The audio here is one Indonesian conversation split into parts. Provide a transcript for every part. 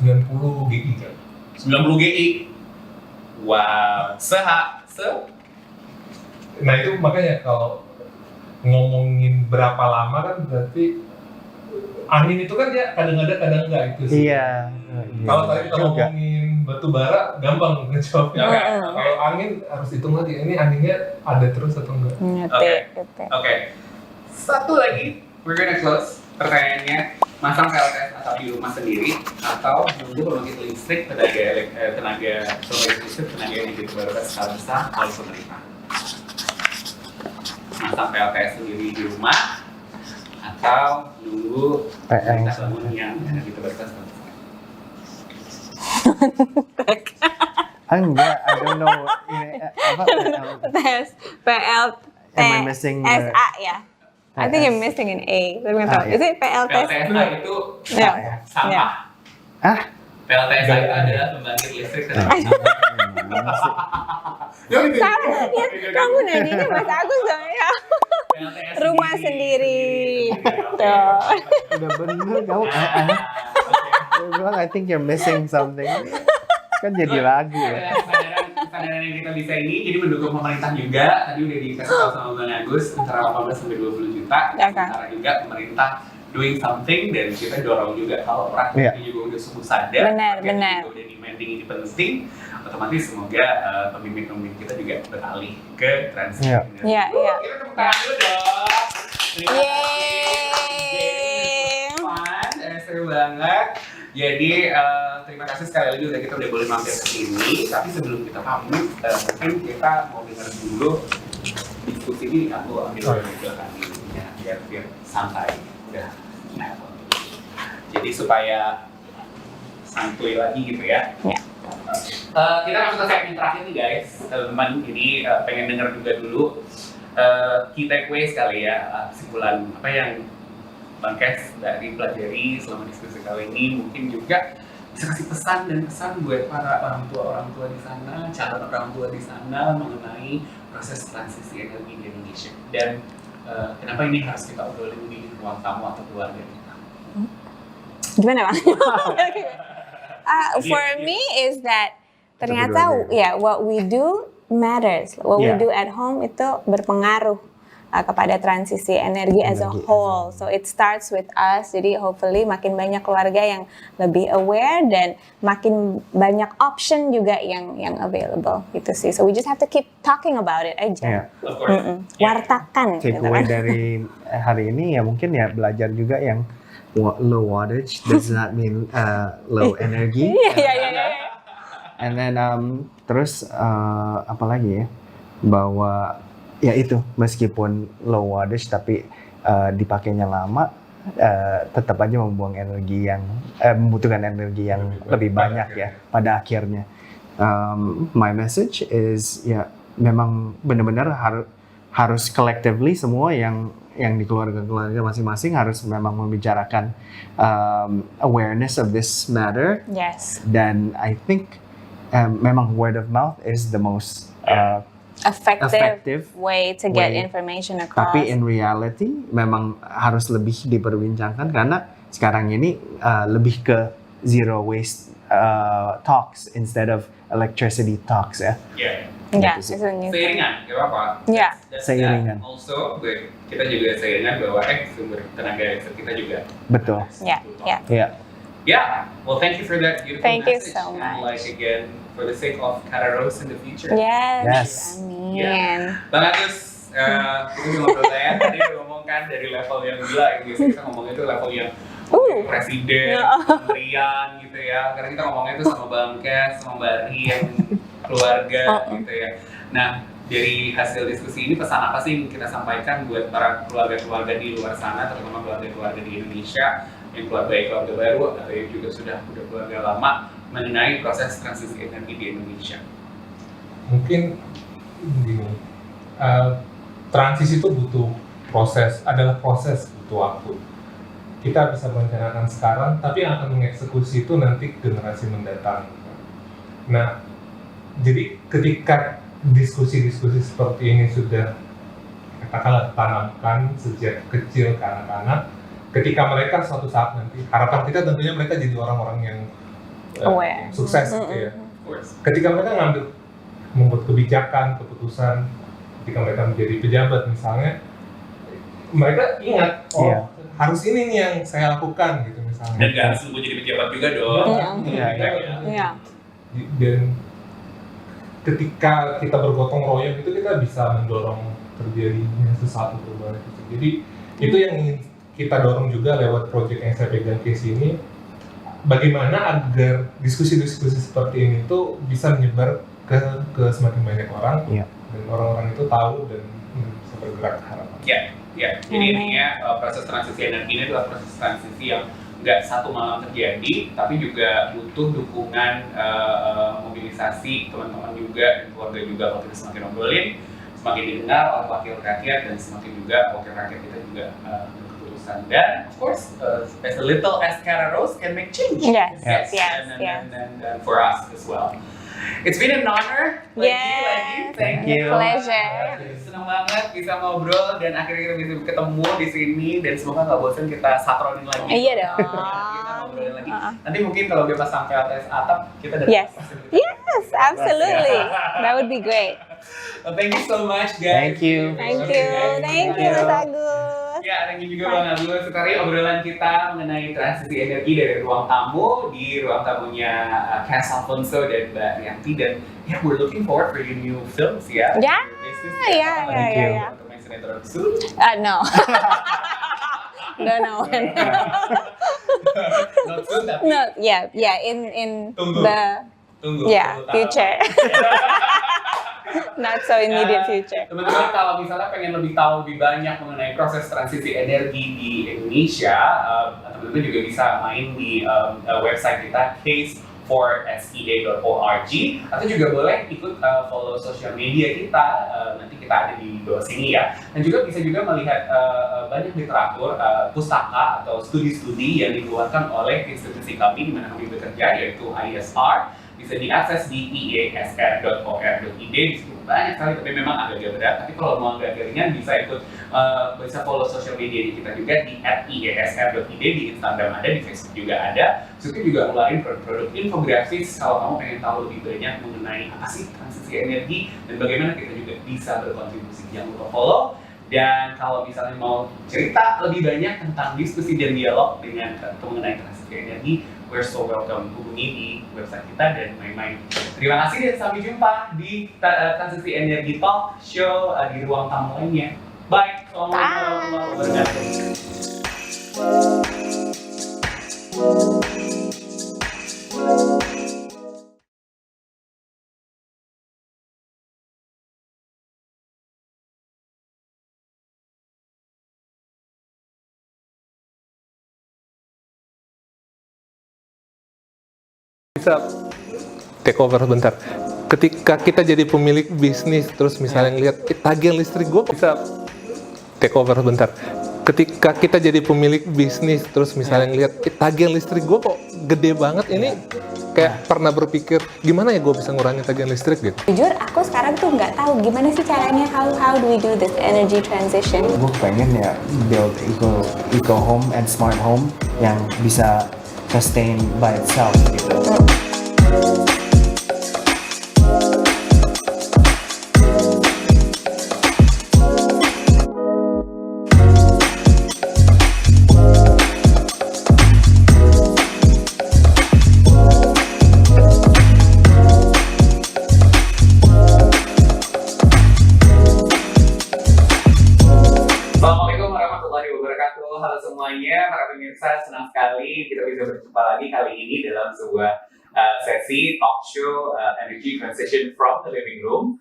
90 GI kan. 90 GI. Wow, Nah itu makanya kalau ngomongin berapa lama kan berarti angin itu kan dia kadang ada kadang enggak itu sih. Iya. Kalau tadi kita ngomongin batu bara gampang ngejawabnya. Kalau angin harus hitung lagi ini anginnya ada terus atau enggak. Oke. Satu lagi, we're gonna close pertanyaannya, masang PLTS atau di rumah sendiri atau menunggu pembangkit listrik tenaga listrik tenaga energi terbarukan skala besar oleh pemerintah. Masang PLTS sendiri di rumah atau nunggu pemerintah bangun yang energi terbarukan skala besar. Enggak, I don't know. Apa? Am I missing SA ya? I think you're missing an A. Is it PLTS? PLTSA itu sampah. PLTSA itu adalah pembangkit listrik tenaga. Salah ya, kamu nanya Mas Agus dong ya. Rumah sendiri. Tuh. Udah bener kamu. Dia bilang I think you're missing something. Kan jadi lagu ya. Kesadaran yang kita bisa ini jadi mendukung pemerintah juga. Tadi udah dikasih tahu sama Bang Agus antara 18 sampai 20 juta. Sementara juga pemerintah doing something dan kita dorong juga kalau rakyatnya juga udah sungguh sadar. Benar. Udah demanding ini penting. Otomatis semoga pemimpin-pemimpin kita juga beralih ke transisi. Iya. Kita tepuk tangan dulu dong. Yeay. Fun, seru banget. Jadi terima kasih sekali lagi kita udah boleh mampir ke sini. Tapi sebelum kita pamit, mungkin kita mau dengar dulu diskusi ini. Aku ambil belakang ini ya, biar santai. Udah. Jadi supaya santuy lagi gitu ya. Kita masuk ke segmen terakhir nih guys, teman-teman. Jadi pengen dengar juga dulu key takeaway sekali ya, kesimpulan apa yang Bang Kes dari pelajari selama diskusi kali ini. Mungkin juga bisa kasih pesan dan kesan buat para orang tua di sana, calon orang tua di sana mengenai proses transisi energi di Indonesia. Dan kenapa ini harus kita obrolin di ruang tamu atau keluarga kita. Gimana Bang? For me is that ternyata what we do matters. What we do at home itu berpengaruh kepada transisi energi as a whole. So it starts with us. Jadi hopefully makin banyak keluarga yang lebih aware dan makin banyak option juga yang available gitu sih. So we just have to keep talking about it aja. Wartakan. Takeaway dari hari ini ya mungkin ya belajar juga yang low wattage does not mean low energy. And then terus apa lagi ya, bahwa ya itu meskipun low wattage tapi dipakainya lama tetap aja membuang energi yang membutuhkan energi yang lebih banyak ya pada akhirnya. My message is ya memang benar-benar harus collectively semua yang di keluarga masing-masing harus memang membicarakan awareness of this matter. Yes. Dan I think memang word of mouth is the most effective way to get information across. Tapi in reality memang harus lebih diperbincangkan karena sekarang ini lebih ke zero waste talks instead of electricity talks ya. Seiringan, gak apa-apa. Seiringan. Also, kita juga seiringan bahwa sumber tenaga listrik kita juga. Betul. Well, thank you for that beautiful message. Thank you so much. And like again, for the sake of Kararos in the future. Yes. Amin. Bang Agus, kita udah ngobrol ya. Tadi udah ngomong kan dari level yang gila, yang biasanya kita ngomongnya itu level yang presiden, kementerian gitu ya. Karena kita ngomongnya itu sama Bang Kes, sama Mbak Ri yang keluarga gitu ya. Nah, dari hasil diskusi ini pesan apa sih yang kita sampaikan buat para keluarga-keluarga di luar sana, terutama keluarga-keluarga di Indonesia, yang keluarga baru atau yang juga sudah keluarga lama mengenai proses transisi energi di Indonesia? Mungkin gini, transisi itu butuh proses, butuh waktu. Kita bisa merencanakan sekarang, tapi yang akan mengeksekusi itu nanti generasi mendatang. Nah, jadi ketika diskusi-diskusi seperti ini sudah katakanlah ditanamkan sejak kecil ke anak-anak, ketika mereka suatu saat nanti, harapan kita tentunya mereka jadi orang-orang yang Aware. sukses gitu ya. Of course. Ketika mereka membuat kebijakan, keputusan, ketika mereka menjadi pejabat misalnya, mereka ingat, Iya. harus ini nih yang saya lakukan gitu misalnya. Dan gak harus nunggu jadi pejabat juga dong. Iya, iya. Iya. Dan ketika kita bergotong royong itu kita bisa mendorong terjadinya sesuatu perubahan itu. Jadi itu yang ingin kita dorong juga lewat proyek yang saya pegang case ini. Bagaimana agar diskusi-diskusi seperti ini tuh bisa menyebar ke semakin banyak orang, Iya. dan orang-orang itu tahu dan bisa bergerak ke harapan. Ya, jadi intinya proses transisi energi ini adalah proses transisi yang nggak satu malam terjadi, tapi juga butuh dukungan mobilisasi teman-teman juga dan keluarga juga. Kalau kita semakin ngobrolin, semakin didengar oleh wakil rakyat, dan semakin juga wakil rakyat kita juga berkeputusan. Dan of course, as little as Kara Rose can make change. Yes, Yes. And for us as well. It's been an honor. Lagi. Thank you. Pleasure. Senang banget bisa ngobrol dan akhirnya kita bisa ketemu di sini, dan semoga nggak bosan kita satronin lagi. Iya dong. Kita ngobrolin lagi. Nanti mungkin kalau udah pasang PLTS atap kita datang. Yes. Yes, absolutely. That would be great. Well, thank you so much guys. Thank you. Thank you. Thank you, Mas Agus. Ya, thank you juga Bang Agus. Sekali obrolan kita mengenai transisi energi dari ruang tamu di ruang tamunya Cass Alfonso dan Mbak Rianti, dan ya, we're looking forward for your new films ya. Ya, Business, ya, apa ya, lagi ya. untuk main sinetron soon. No. No. Not soon tapi No, yeah, in Tunggu. the future. Not so immediate future. Teman-teman, kalau misalnya pengen lebih tahu lebih banyak mengenai proses transisi energi di Indonesia, teman-teman juga bisa main di website kita case4sea.org, atau juga boleh ikut follow sosial media kita, nanti kita ada di bawah sini ya. Dan juga bisa juga melihat banyak literatur, pustaka atau studi-studi yang dikeluarkan oleh institusi kami di mana kami bekerja, yaitu ISR. Bisa diakses di iasr.or.id. Di situ banyak sekali, tapi memang agak berat. Tapi kalau mau agak ringan, bisa ikut bisa follow sosial media kita juga di @iasr.id, di Instagram ada, di Facebook juga ada. Di situ juga ngeluarin produk-produk infografis kalau kamu pengen tahu lebih banyak mengenai apa sih transisi energi dan bagaimana kita juga bisa berkontribusi. Jangan lupa follow. Dan kalau misalnya mau cerita lebih banyak tentang diskusi dan dialog dengan mengenai transisi energi, we're so welcome, hubungi di website kita dan main-main. Terima kasih dan sampai jumpa di Transisi Energi Talk Show di ruang tamu lainnya. Bye. Assalamualaikum warahmatullahi wabarakatuh. Bisa take over bentar. Ketika kita jadi pemilik bisnis, terus misalnya ngelihat tagihan listrik gue bisa take over bentar. Ketika kita jadi pemilik bisnis, terus misalnya ngelihat tagihan listrik gue kok gede banget, ini kayak pernah berpikir gimana ya gue bisa ngurangin tagihan listrik gitu. Jujur, aku sekarang tuh nggak tahu gimana sih caranya, how do we do this energy transition. Gue pengen ya build eco home and smart home yang bisa sustain by itself gitu. Assalamualaikum warahmatullahi wabarakatuh. Halo semuanya, para pemirsa, senang sekali kita bisa berjumpa lagi kali ini dalam sebuah sesi talk show Energy Transition from the Living Room.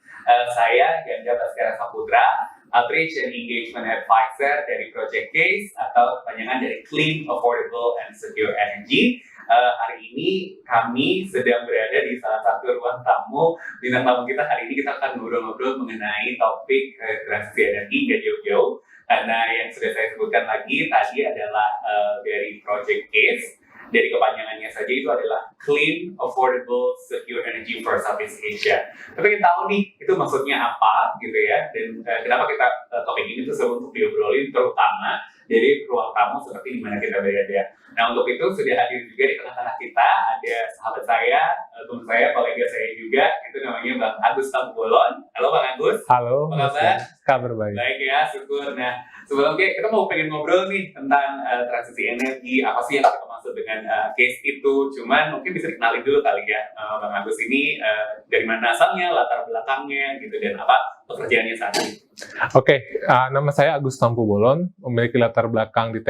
Saya Ganda Baskara Saputra, Outreach and Engagement Advisor dari Project Case atau kepanjangan dari Clean, Affordable, and Secure Energy. Hari ini kami sedang berada di salah satu ruang tamu. Bintang tamu kita hari ini kita akan ngobrol-ngobrol mengenai topik transisi energi nggak jauh-jauh. Karena yang sudah saya sebutkan lagi tadi adalah dari Project Case, dari kepanjangannya saja itu adalah Clean, Affordable, Secure Energy for Southeast Asia. Tapi kita tahu nih itu maksudnya apa gitu ya, dan kenapa kita topik ini tuh selalu untuk diobrolin terutama Jadi ruang tamu seperti di mana kita berada. Nah, untuk itu sudah hadir juga di tengah-tengah kita ada sahabat saya, teman saya, kolega saya juga, itu namanya Bang Agus Tambolon. Halo Bang Agus. Halo, Apa kabar? Kabar baik. Baik ya, syukur. Nah, sebelumnya kita mau pengen ngobrol nih tentang transisi energi, apa sih yang kita maksud dengan case itu. Cuman mungkin bisa dikenalin dulu kali ya, Bang Agus ini dari mana asalnya, latar belakangnya gitu, dan apa pekerjaannya saat ini. Oke, nama saya Agus Tampu Bolon, memiliki latar belakang di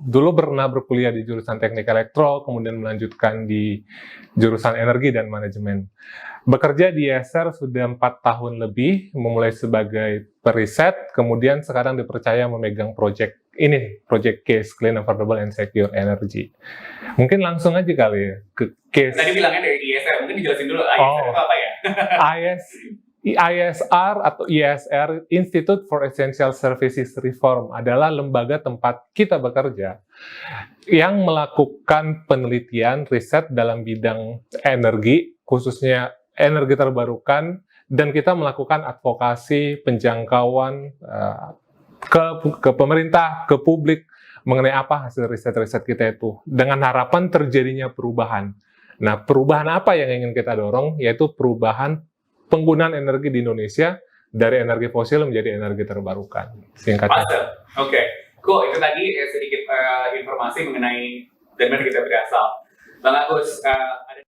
dulu pernah berkuliah di jurusan Teknik Elektro, kemudian melanjutkan di jurusan Energi dan Manajemen. Bekerja di ESR sudah 4 tahun lebih, memulai sebagai periset, kemudian sekarang dipercaya memegang proyek ini, proyek case Clean, Affordable, and Secure Energy. Mungkin langsung aja kali ya ke case. Tadi bilangnya dari ISR, mungkin dijelasin dulu ISR itu apa ya? ISR atau ISR, Institute for Essential Services Reform, adalah lembaga tempat kita bekerja yang melakukan penelitian riset dalam bidang energi, khususnya energi terbarukan, dan kita melakukan advokasi penjangkauan ke pemerintah, ke publik mengenai apa hasil riset-riset kita itu, dengan harapan terjadinya perubahan. Nah, perubahan apa yang ingin kita dorong, yaitu perubahan penggunaan energi di Indonesia dari energi fosil menjadi energi terbarukan. Singkatnya. Oke, cool. Itu tadi sedikit informasi mengenai dari mana kita berasal. Bang Agus, ada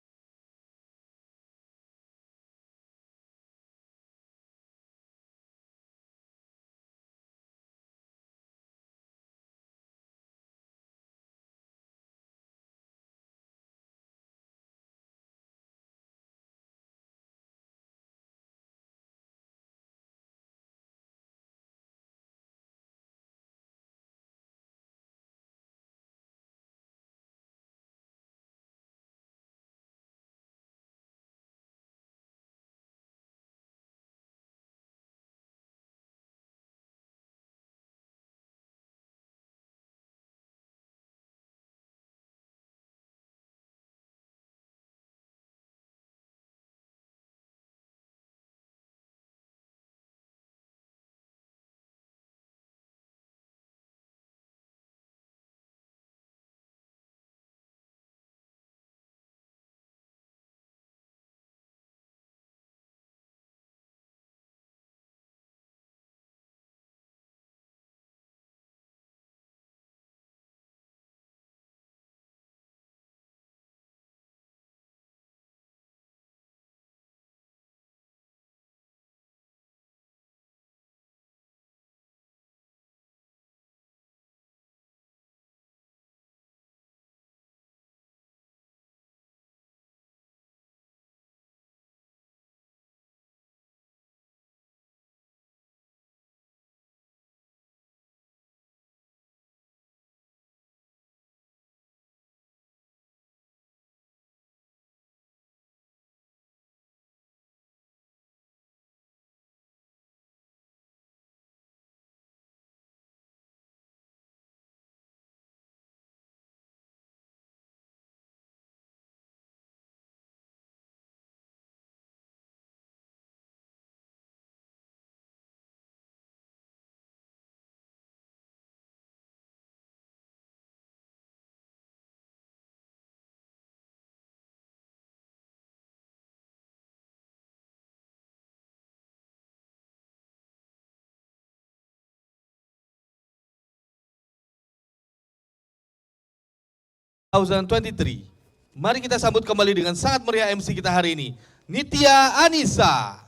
2023. Mari kita sambut kembali dengan sangat meriah MC kita hari ini, Nitya Anissa.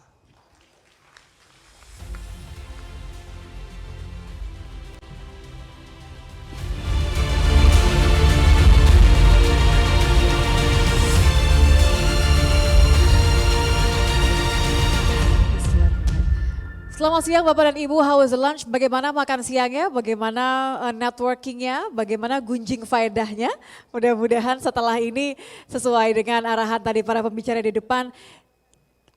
Selamat siang Bapak dan Ibu, how was the lunch? Bagaimana makan siangnya, bagaimana networkingnya, bagaimana gunjing faedahnya? Mudah-mudahan setelah ini sesuai dengan arahan tadi para pembicara di depan,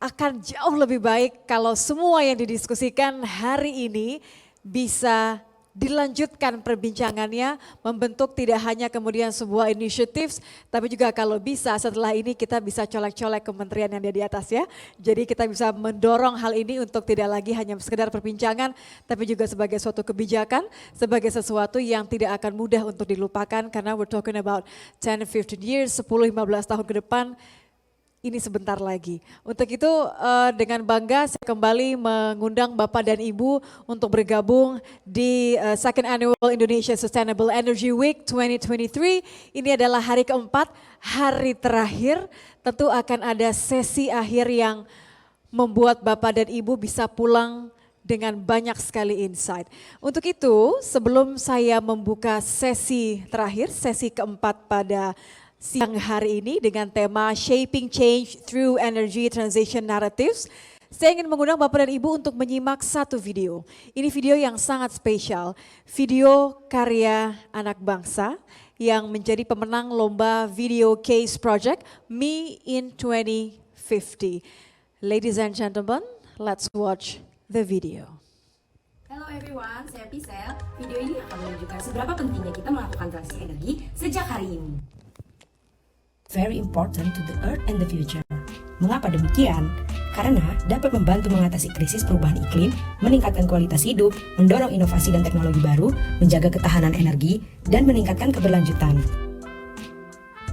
akan jauh lebih baik kalau semua yang didiskusikan hari ini bisa dilanjutkan perbincangannya, membentuk tidak hanya kemudian sebuah initiatives, tapi juga kalau bisa setelah ini kita bisa colek-colek kementerian yang ada di atas ya. Jadi kita bisa mendorong hal ini untuk tidak lagi hanya sekedar perbincangan, tapi juga sebagai suatu kebijakan, sebagai sesuatu yang tidak akan mudah untuk dilupakan karena we're talking about 10-15 years, 10-15 tahun ke depan. Ini sebentar lagi. Untuk itu dengan bangga saya kembali mengundang Bapak dan Ibu untuk bergabung di Second Annual Indonesia Sustainable Energy Week 2023. Ini adalah hari keempat, hari terakhir. Tentu akan ada sesi akhir yang membuat Bapak dan Ibu bisa pulang dengan banyak sekali insight. Untuk itu sebelum saya membuka sesi terakhir, sesi keempat pada siang hari ini dengan tema Shaping Change Through Energy Transition Narratives. Saya ingin mengundang Bapak dan Ibu untuk menyimak satu video. Ini video yang sangat spesial, video karya anak bangsa yang menjadi pemenang lomba Video Case Project Me in 2050. Ladies and gentlemen, let's watch the video. Hello everyone, saya Pisel. Video ini akan menunjukkan seberapa pentingnya kita melakukan transisi energi sejak hari ini. Very important to the earth and the future. Mengapa demikian? Karena dapat membantu mengatasi krisis perubahan iklim, meningkatkan kualitas hidup, mendorong inovasi dan teknologi baru, menjaga ketahanan energi, dan meningkatkan keberlanjutan.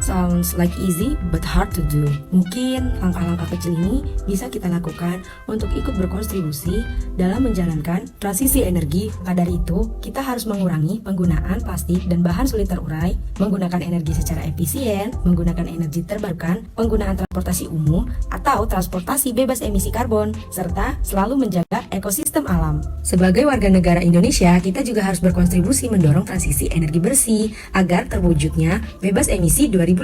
Sounds like easy but hard to do. Mungkin langkah-langkah kecil ini bisa kita lakukan untuk ikut berkontribusi dalam menjalankan transisi energi. Maka dari itu, kita harus mengurangi penggunaan plastik dan bahan sulit terurai, menggunakan energi secara efisien, menggunakan energi terbarukan, penggunaan transportasi umum atau transportasi bebas emisi karbon, serta selalu menjaga ekosistem alam. Sebagai warga negara Indonesia, kita juga harus berkontribusi mendorong transisi energi bersih agar terwujudnya bebas emisi 2050.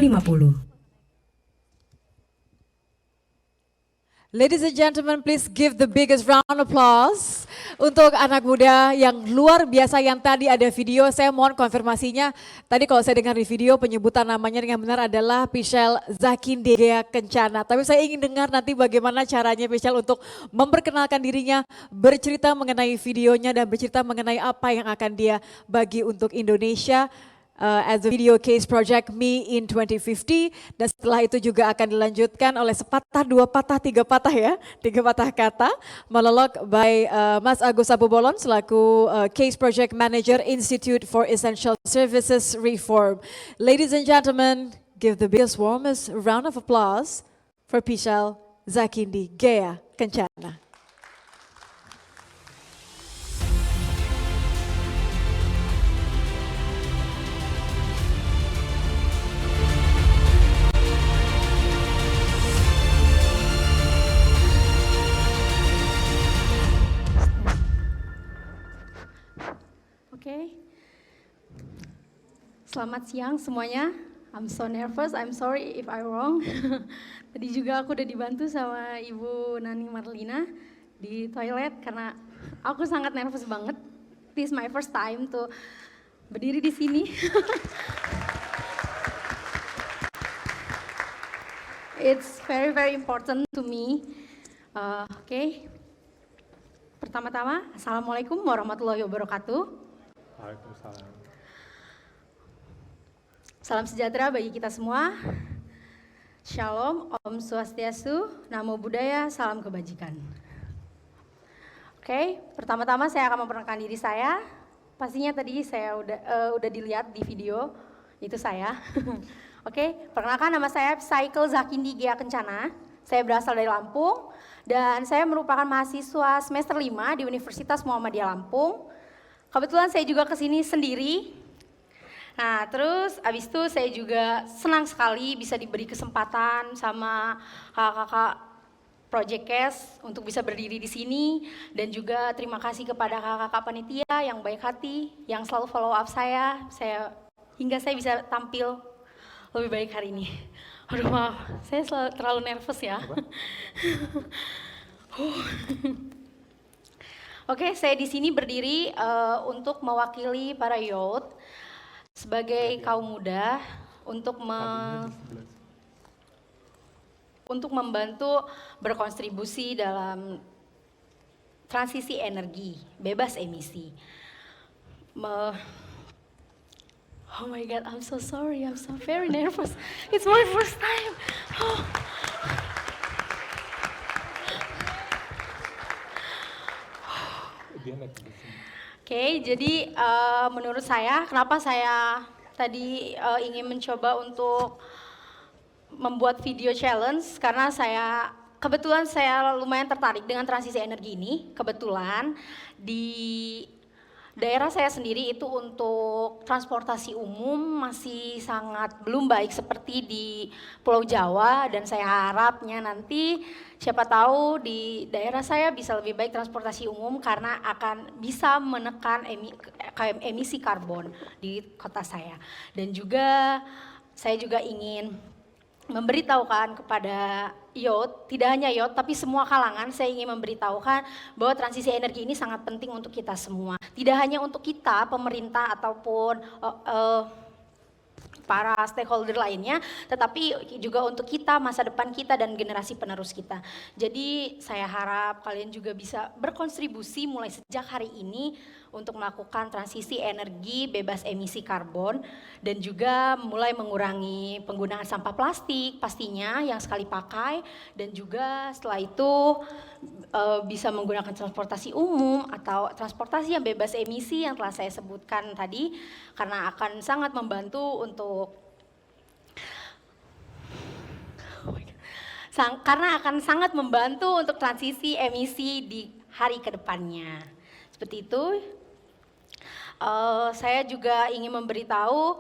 Ladies and gentlemen, please give the biggest round of applause untuk anak muda yang luar biasa yang tadi ada video. Saya mohon konfirmasinya. Tadi kalau saya dengar di video penyebutan namanya dengan benar adalah Pichelle Zakindi Ghea Kencana. Tapi saya ingin dengar nanti bagaimana caranya Pichelle untuk memperkenalkan dirinya, bercerita mengenai videonya dan bercerita mengenai apa yang akan dia bagi untuk Indonesia. As a video case project Me in 2050, dan setelah itu juga akan dilanjutkan oleh sepatah, dua patah, tiga patah ya, tiga patah kata, monolog by Mas Agus Abubolon selaku Case Project Manager Institute for Essential Services Reform. Ladies and gentlemen, give the biggest warmest round of applause for Pichelle Zakindi Ghea Kencana. Oke. Selamat siang semuanya. I'm so nervous. I'm sorry if I'm wrong. Tadi juga aku udah dibantu sama Ibu Nani Marlina di toilet karena aku sangat nervous banget. This is my first time to berdiri di sini. It's very very important to me. Oke. Pertama-tama, Assalamualaikum warahmatullahi wabarakatuh. Waalaikumsalam. Salam sejahtera bagi kita semua. Shalom, Om Swastiastu, Namo Buddhaya, salam kebajikan. Oke, pertama-tama saya akan memperkenalkan diri saya. Pastinya tadi saya udah dilihat di video, itu saya. Oke, perkenalkan nama saya Pichelle Zakindi Ghea Kencana. Saya berasal dari Lampung dan saya merupakan mahasiswa semester 5 di Universitas Muhammadiyah Lampung. Kebetulan saya juga kesini sendiri. Nah, terus abis itu saya juga senang sekali bisa diberi kesempatan sama kakak-kakak Project Case untuk bisa berdiri di sini, dan juga terima kasih kepada kakak-kakak panitia yang baik hati, yang selalu follow up saya hingga saya bisa tampil lebih baik hari ini. Aduh maaf, saya terlalu nervous ya. Oke, saya di sini berdiri untuk mewakili para youth sebagai kaum muda untuk membantu berkontribusi dalam transisi energi bebas emisi. Oh my God, I'm so sorry. I'm so very nervous. It's my first time. Oh. Oke, jadi menurut saya, kenapa saya tadi ingin mencoba untuk membuat video challenge, karena kebetulan saya lumayan tertarik dengan transisi energi ini. Kebetulan di daerah saya sendiri itu untuk transportasi umum masih sangat belum baik seperti di Pulau Jawa, dan saya harapnya nanti siapa tahu di daerah saya bisa lebih baik transportasi umum karena akan bisa menekan emisi karbon di kota saya. Dan juga saya juga ingin memberitahukan kepada YOT, tidak hanya YOT tapi semua kalangan, saya ingin memberitahukan bahwa transisi energi ini sangat penting untuk kita semua. Tidak hanya untuk kita, pemerintah ataupun para stakeholder lainnya, tetapi juga untuk kita, masa depan kita dan generasi penerus kita. Jadi saya harap kalian juga bisa berkontribusi mulai sejak hari ini untuk melakukan transisi energi bebas emisi karbon, dan juga mulai mengurangi penggunaan sampah plastik pastinya yang sekali pakai, dan juga setelah itu bisa menggunakan transportasi umum atau transportasi yang bebas emisi yang telah saya sebutkan tadi, karena akan sangat membantu untuk transisi emisi di hari kedepannya. Seperti itu. Saya juga ingin memberitahu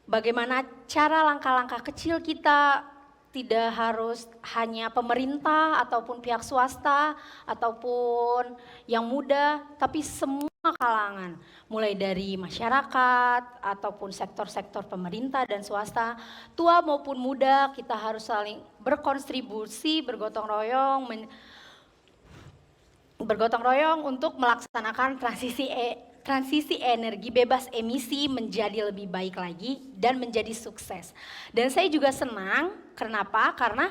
bagaimana cara langkah-langkah kecil kita, tidak harus hanya pemerintah ataupun pihak swasta ataupun yang muda, tapi semua kalangan, mulai dari masyarakat ataupun sektor-sektor pemerintah dan swasta, tua maupun muda, kita harus saling berkontribusi, bergotong royong untuk melaksanakan transisi energi bebas emisi menjadi lebih baik lagi dan menjadi sukses. Dan saya juga senang, kenapa? Karena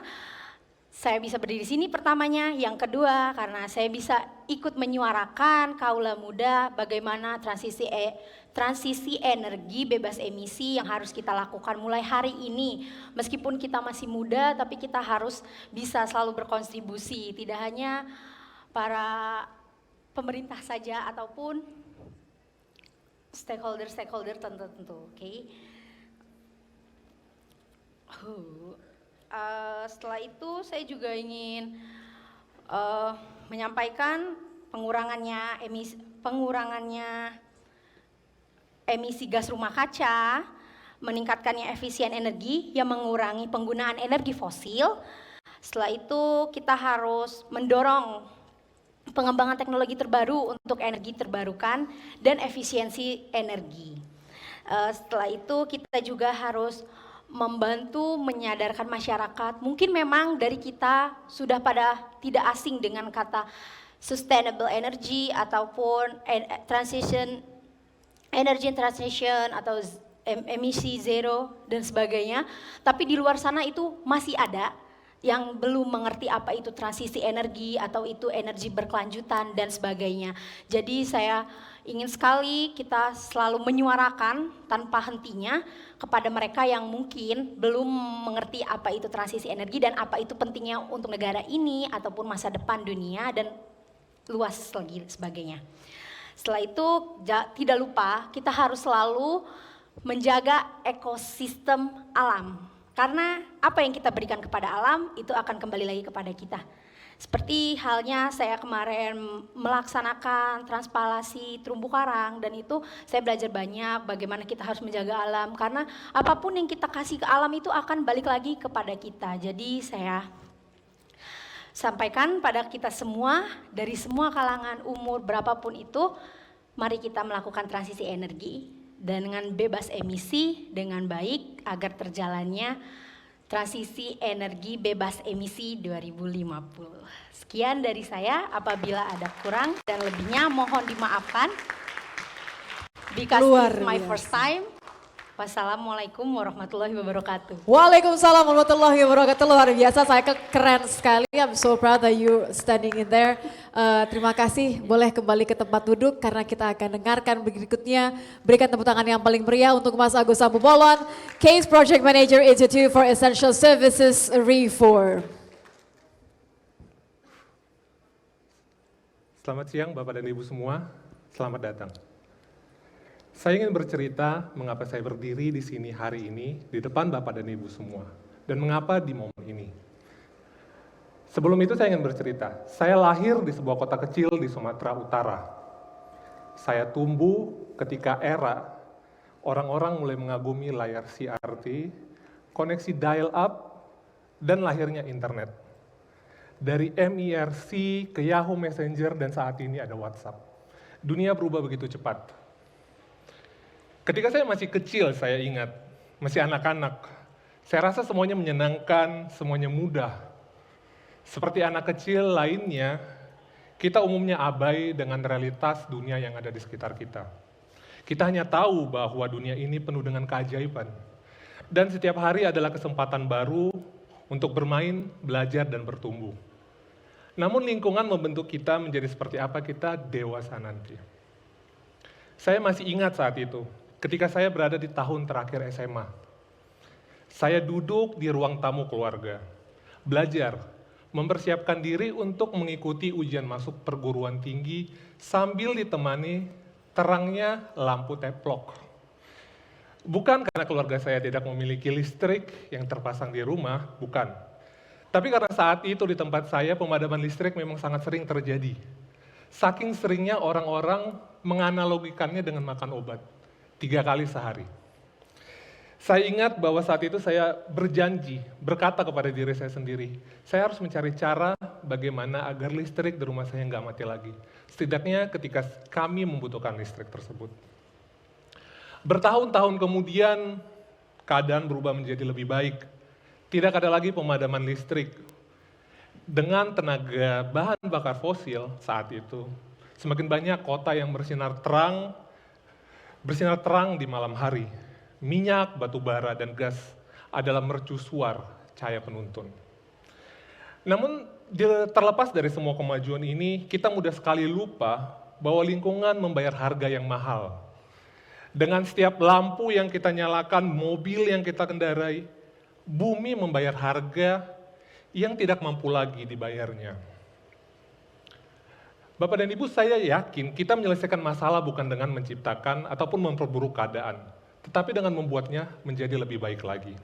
saya bisa berdiri di sini pertamanya, yang kedua karena saya bisa ikut menyuarakan kaula muda bagaimana transisi energi bebas emisi yang harus kita lakukan mulai hari ini. Meskipun kita masih muda, tapi kita harus bisa selalu berkontribusi, tidak hanya para pemerintah saja ataupun stakeholder tertentu, oke? Setelah itu saya juga ingin menyampaikan pengurangannya emisi gas rumah kaca, meningkatkannya efisien energi yang mengurangi penggunaan energi fosil. Setelah itu kita harus mendorong pengembangan teknologi terbaru untuk energi terbarukan dan efisiensi energi. Setelah itu kita juga harus membantu menyadarkan masyarakat. Mungkin memang dari kita sudah pada tidak asing dengan kata sustainable energy ataupun energy transition atau emisi zero dan sebagainya. Tapi di luar sana itu masih ada yang belum mengerti apa itu transisi energi atau itu energi berkelanjutan dan sebagainya. Jadi saya ingin sekali kita selalu menyuarakan tanpa hentinya kepada mereka yang mungkin belum mengerti apa itu transisi energi dan apa itu pentingnya untuk negara ini ataupun masa depan dunia dan luas lagi sebagainya. Setelah itu tidak lupa kita harus selalu menjaga ekosistem alam. Karena apa yang kita berikan kepada alam itu akan kembali lagi kepada kita. Seperti halnya saya kemarin melaksanakan transpalasi terumbu karang, dan itu saya belajar banyak bagaimana kita harus menjaga alam. Karena apapun yang kita kasih ke alam itu akan balik lagi kepada kita. Jadi saya sampaikan pada kita semua, dari semua kalangan umur berapapun itu, mari kita melakukan transisi energi dan dengan bebas emisi dengan baik agar terjalannya transisi energi bebas emisi 2050. Sekian dari saya, apabila ada kurang dan lebihnya mohon dimaafkan. Because it's my first time. Wassalamualaikum warahmatullahi wabarakatuh. Waalaikumsalam warahmatullahi wabarakatuh. Luar biasa, saya keren sekali. I'm so proud that you standing in there. Terima kasih, boleh kembali ke tempat duduk karena kita akan dengarkan berikutnya. Berikan tepuk tangan yang paling meriah untuk Mas Agus Sambobolon, Case Project Manager Institute for Essential Services Reform. Selamat siang Bapak dan Ibu semua, selamat datang. Saya ingin bercerita mengapa saya berdiri di sini hari ini di depan Bapak dan Ibu semua, dan mengapa di momen ini. Sebelum itu saya ingin bercerita, saya lahir di sebuah kota kecil di Sumatera Utara. Saya tumbuh ketika era orang-orang mulai mengagumi layar CRT, koneksi dial-up, dan lahirnya internet. Dari MIRC ke Yahoo Messenger dan saat ini ada WhatsApp. Dunia berubah begitu cepat. Ketika saya masih kecil, saya ingat, masih anak-anak, saya rasa semuanya menyenangkan, semuanya mudah. Seperti anak kecil lainnya, kita umumnya abai dengan realitas dunia yang ada di sekitar kita. Kita hanya tahu bahwa dunia ini penuh dengan keajaiban. Dan setiap hari adalah kesempatan baru untuk bermain, belajar, dan bertumbuh. Namun lingkungan membentuk kita menjadi seperti apa kita dewasa nanti. Saya masih ingat saat itu, ketika saya berada di tahun terakhir SMA. Saya duduk di ruang tamu keluarga, belajar, mempersiapkan diri untuk mengikuti ujian masuk perguruan tinggi sambil ditemani terangnya lampu teplok. Bukan karena keluarga saya tidak memiliki listrik yang terpasang di rumah, bukan. Tapi karena saat itu di tempat saya pemadaman listrik memang sangat sering terjadi. Saking seringnya orang-orang menganalogikannya dengan makan obat. 3 kali sehari. Saya ingat bahwa saat itu saya berjanji, berkata kepada diri saya sendiri, saya harus mencari cara bagaimana agar listrik di rumah saya nggak mati lagi. Setidaknya ketika kami membutuhkan listrik tersebut. Bertahun-tahun kemudian, keadaan berubah menjadi lebih baik. Tidak ada lagi pemadaman listrik. Dengan tenaga bahan bakar fosil saat itu, semakin banyak kota yang bersinar terang di malam hari. Minyak, batu bara, dan gas adalah mercusuar cahaya penuntun. Namun, terlepas dari semua kemajuan ini, kita mudah sekali lupa bahwa lingkungan membayar harga yang mahal. Dengan setiap lampu yang kita nyalakan, mobil yang kita kendarai, bumi membayar harga yang tidak mampu lagi dibayarnya. Bapak dan Ibu, saya yakin kita menyelesaikan masalah bukan dengan menciptakan ataupun memperburuk keadaan, tetapi dengan membuatnya menjadi lebih baik lagi.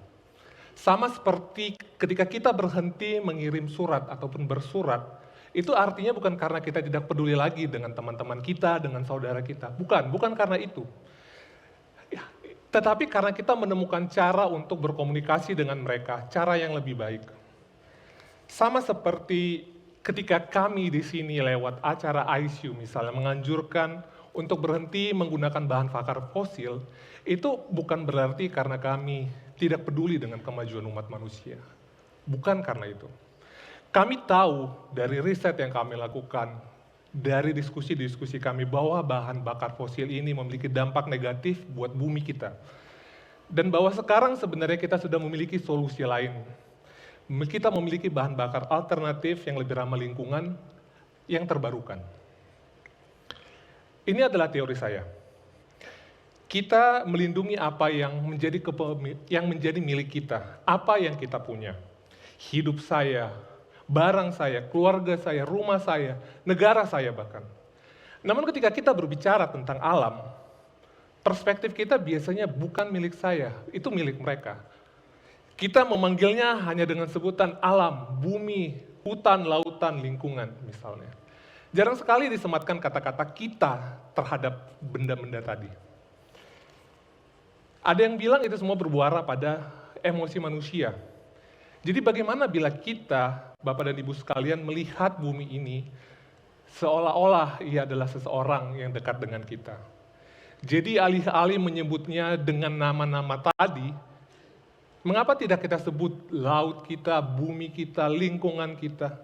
Sama seperti ketika kita berhenti mengirim surat ataupun bersurat, itu artinya bukan karena kita tidak peduli lagi dengan teman-teman kita, dengan saudara kita. Bukan karena itu. Tetapi karena kita menemukan cara untuk berkomunikasi dengan mereka, cara yang lebih baik. Sama seperti ketika kami di sini lewat acara ICU misalnya menganjurkan untuk berhenti menggunakan bahan bakar fosil, itu bukan berarti karena kami tidak peduli dengan kemajuan umat manusia. Bukan karena itu. Kami tahu dari riset yang kami lakukan, dari diskusi-diskusi kami bahwa bahan bakar fosil ini memiliki dampak negatif buat bumi kita. Dan bahwa sekarang sebenarnya kita sudah memiliki solusi lain. Kita memiliki bahan bakar alternatif yang lebih ramah lingkungan, yang terbarukan. Ini adalah teori saya. Kita melindungi apa yang menjadi milik kita, apa yang kita punya. Hidup saya, barang saya, keluarga saya, rumah saya, negara saya bahkan. Namun ketika kita berbicara tentang alam, perspektif kita biasanya bukan milik saya, itu milik mereka. Kita memanggilnya hanya dengan sebutan alam, bumi, hutan, lautan, lingkungan misalnya. Jarang sekali disematkan kata-kata kita terhadap benda-benda tadi. Ada yang bilang itu semua bermuara pada emosi manusia. Jadi bagaimana bila kita, Bapak dan Ibu sekalian, melihat bumi ini seolah-olah ia adalah seseorang yang dekat dengan kita. Jadi alih-alih menyebutnya dengan nama-nama tadi, mengapa tidak kita sebut laut kita, bumi kita, lingkungan kita?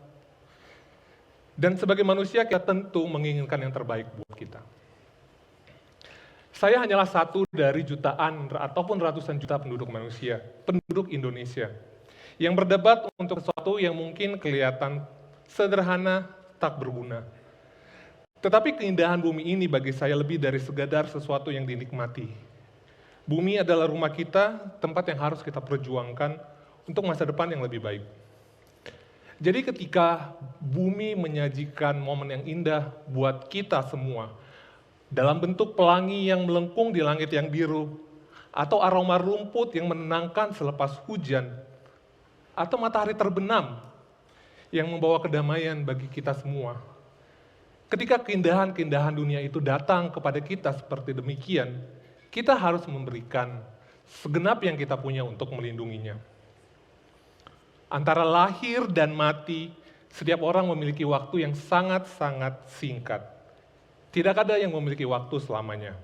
Dan sebagai manusia kita tentu menginginkan yang terbaik buat kita. Saya hanyalah satu dari jutaan ataupun ratusan juta penduduk manusia, penduduk Indonesia, yang berdebat untuk sesuatu yang mungkin kelihatan sederhana, tak berguna. Tetapi keindahan bumi ini bagi saya lebih dari sekadar sesuatu yang dinikmati. Bumi adalah rumah kita, tempat yang harus kita perjuangkan untuk masa depan yang lebih baik. Jadi ketika bumi menyajikan momen yang indah buat kita semua, dalam bentuk pelangi yang melengkung di langit yang biru, atau aroma rumput yang menenangkan selepas hujan, atau matahari terbenam yang membawa kedamaian bagi kita semua. Ketika keindahan-keindahan dunia itu datang kepada kita seperti demikian, kita harus memberikan segenap yang kita punya untuk melindunginya. Antara lahir dan mati, setiap orang memiliki waktu yang sangat-sangat singkat. Tidak ada yang memiliki waktu selamanya.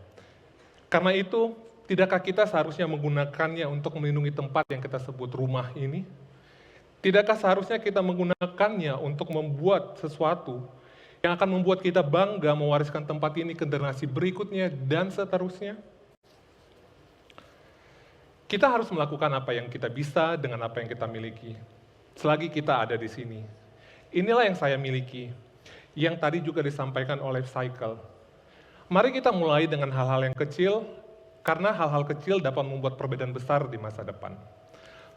Karena itu, tidakkah kita seharusnya menggunakannya untuk melindungi tempat yang kita sebut rumah ini? Tidakkah seharusnya kita menggunakannya untuk membuat sesuatu yang akan membuat kita bangga mewariskan tempat ini ke generasi berikutnya dan seterusnya? Kita harus melakukan apa yang kita bisa dengan apa yang kita miliki. Selagi kita ada di sini. Inilah yang saya miliki, yang tadi juga disampaikan oleh Cycle. Mari kita mulai dengan hal-hal yang kecil, karena hal-hal kecil dapat membuat perbedaan besar di masa depan.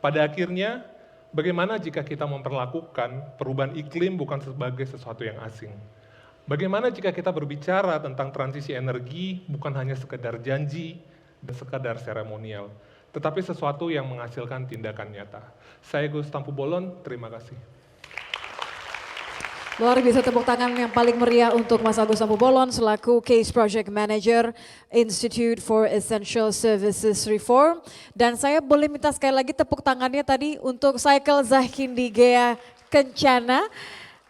Pada akhirnya, bagaimana jika kita memperlakukan perubahan iklim bukan sebagai sesuatu yang asing? Bagaimana jika kita berbicara tentang transisi energi bukan hanya sekedar janji dan sekadar seremonial, tetapi sesuatu yang menghasilkan tindakan nyata. Saya Gus Tampu Bolon, terima kasih. Luar biasa, tepuk tangan yang paling meriah untuk Mas Agus Tampu Bolon selaku Case Project Manager Institute for Essential Services Reform. Dan saya boleh minta sekali lagi tepuk tangannya tadi untuk Cycle Zahkindi Gea Kencana.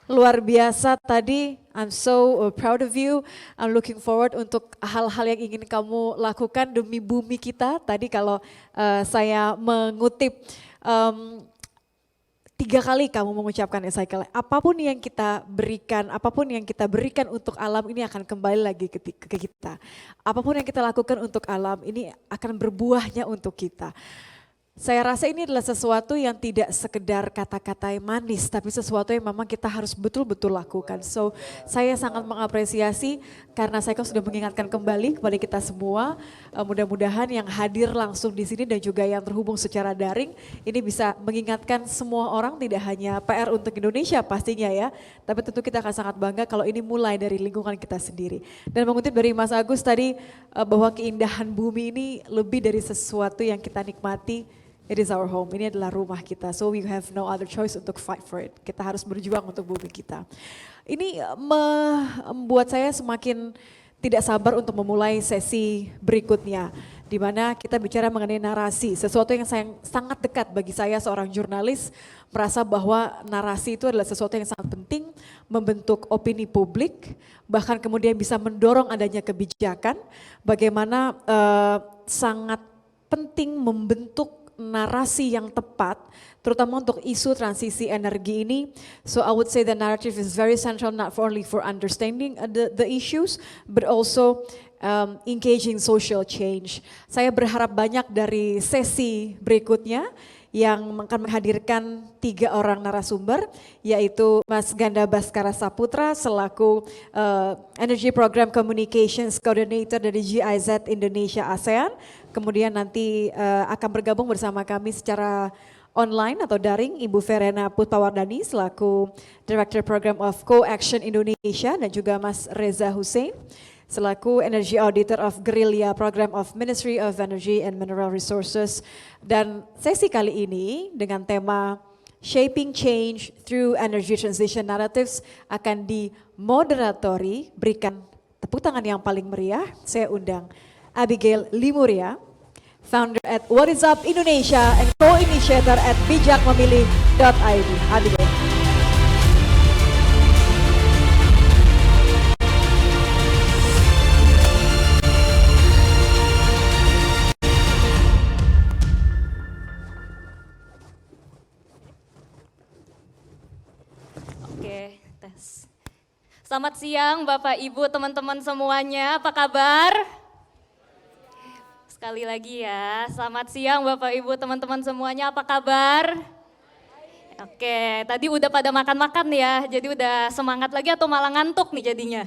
Luar biasa tadi, I'm so proud of you. I'm looking forward untuk hal-hal yang ingin kamu lakukan demi bumi kita. Tadi kalau saya mengutip 3 kali kamu mengucapkan Cycle, apapun yang kita berikan untuk alam ini akan kembali lagi ke kita. Apapun yang kita lakukan untuk alam ini akan berbuahnya untuk kita. Saya rasa ini adalah sesuatu yang tidak sekedar kata-kata yang manis, tapi sesuatu yang memang kita harus betul-betul lakukan. So, saya sangat mengapresiasi karena saya sudah mengingatkan kembali kepada kita semua. Mudah-mudahan yang hadir langsung di sini dan juga yang terhubung secara daring, ini bisa mengingatkan semua orang, tidak hanya PR untuk Indonesia pastinya ya, tapi tentu kita akan sangat bangga kalau ini mulai dari lingkungan kita sendiri. Dan mengutip dari Mas Agus tadi, bahwa keindahan bumi ini lebih dari sesuatu yang kita nikmati. It is our home, ini adalah rumah kita, so we have no other choice untuk fight for it. Kita harus berjuang untuk bumi kita. Ini membuat saya semakin tidak sabar untuk memulai sesi berikutnya, di mana kita bicara mengenai narasi, sesuatu yang sangat dekat bagi saya seorang jurnalis, merasa bahwa narasi itu adalah sesuatu yang sangat penting, membentuk opini publik, bahkan kemudian bisa mendorong adanya kebijakan, bagaimana sangat penting membentuk narasi yang tepat, terutama untuk isu transisi energi ini. So I would say the narrative is very central, not only for understanding the issues, but also engaging social change. Saya berharap banyak dari sesi berikutnya yang akan menghadirkan 3 orang narasumber, yaitu Mas Ganda Baskara Saputra selaku Energy Program Communications Coordinator dari GIZ Indonesia ASEAN, kemudian nanti akan bergabung bersama kami secara online atau daring Ibu Verena Putpawardani selaku Director Program of Co-Action Indonesia, dan juga Mas Reza Hussein selaku Energy Auditor of Guerrilla Program of Ministry of Energy and Mineral Resources. Dan sesi kali ini dengan tema Shaping Change Through Energy Transition Narratives akan dimoderatori, berikan tepuk tangan yang paling meriah, saya undang Abigail Limuria, founder at What Is Up Indonesia and co-initiator at bijakmemilih.id. Abigail. Oke, tes. Selamat siang Bapak Ibu, teman-teman semuanya, apa kabar? Sekali lagi ya, selamat siang Bapak Ibu teman-teman semuanya, apa kabar? Oke, tadi udah pada makan-makan ya, jadi udah semangat lagi atau malah ngantuk nih jadinya?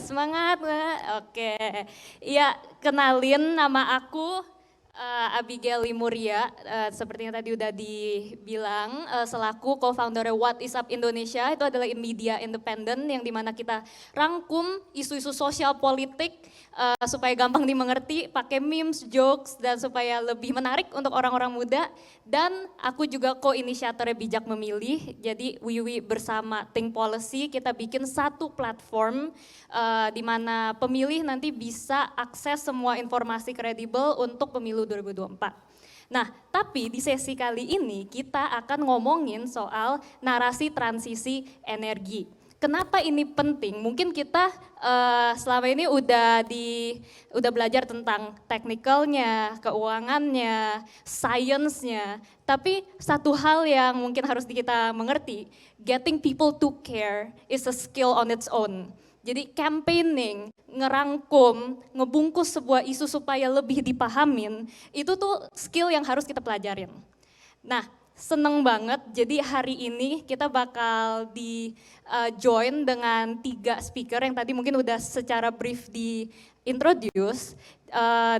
Semangat Mbak, oke. Iya, kenalin nama aku Abigail Limuria, seperti yang tadi udah dibilang, selaku co-founder What Is Up Indonesia. Itu adalah media independen yang dimana kita rangkum isu-isu sosial politik supaya gampang dimengerti, pakai memes, jokes, dan supaya lebih menarik untuk orang-orang muda. Dan aku juga co-inisiatornya Bijak Memilih, jadi Wiwi bersama Think Policy kita bikin satu platform di mana pemilih nanti bisa akses semua informasi kredibel untuk pemilu 2024. Nah, tapi di sesi kali ini kita akan ngomongin soal narasi transisi energi. Kenapa ini penting? Mungkin kita selama ini udah belajar tentang teknikalnya, keuangannya, sainsnya. Tapi satu hal yang mungkin harus kita mengerti, getting people to care is a skill on its own. Jadi campaigning, ngerangkum, ngebungkus sebuah isu supaya lebih dipahamin, itu tuh skill yang harus kita pelajarin. Nah, seneng banget, jadi hari ini kita bakal join dengan 3 speaker yang tadi mungkin udah secara brief di introduce,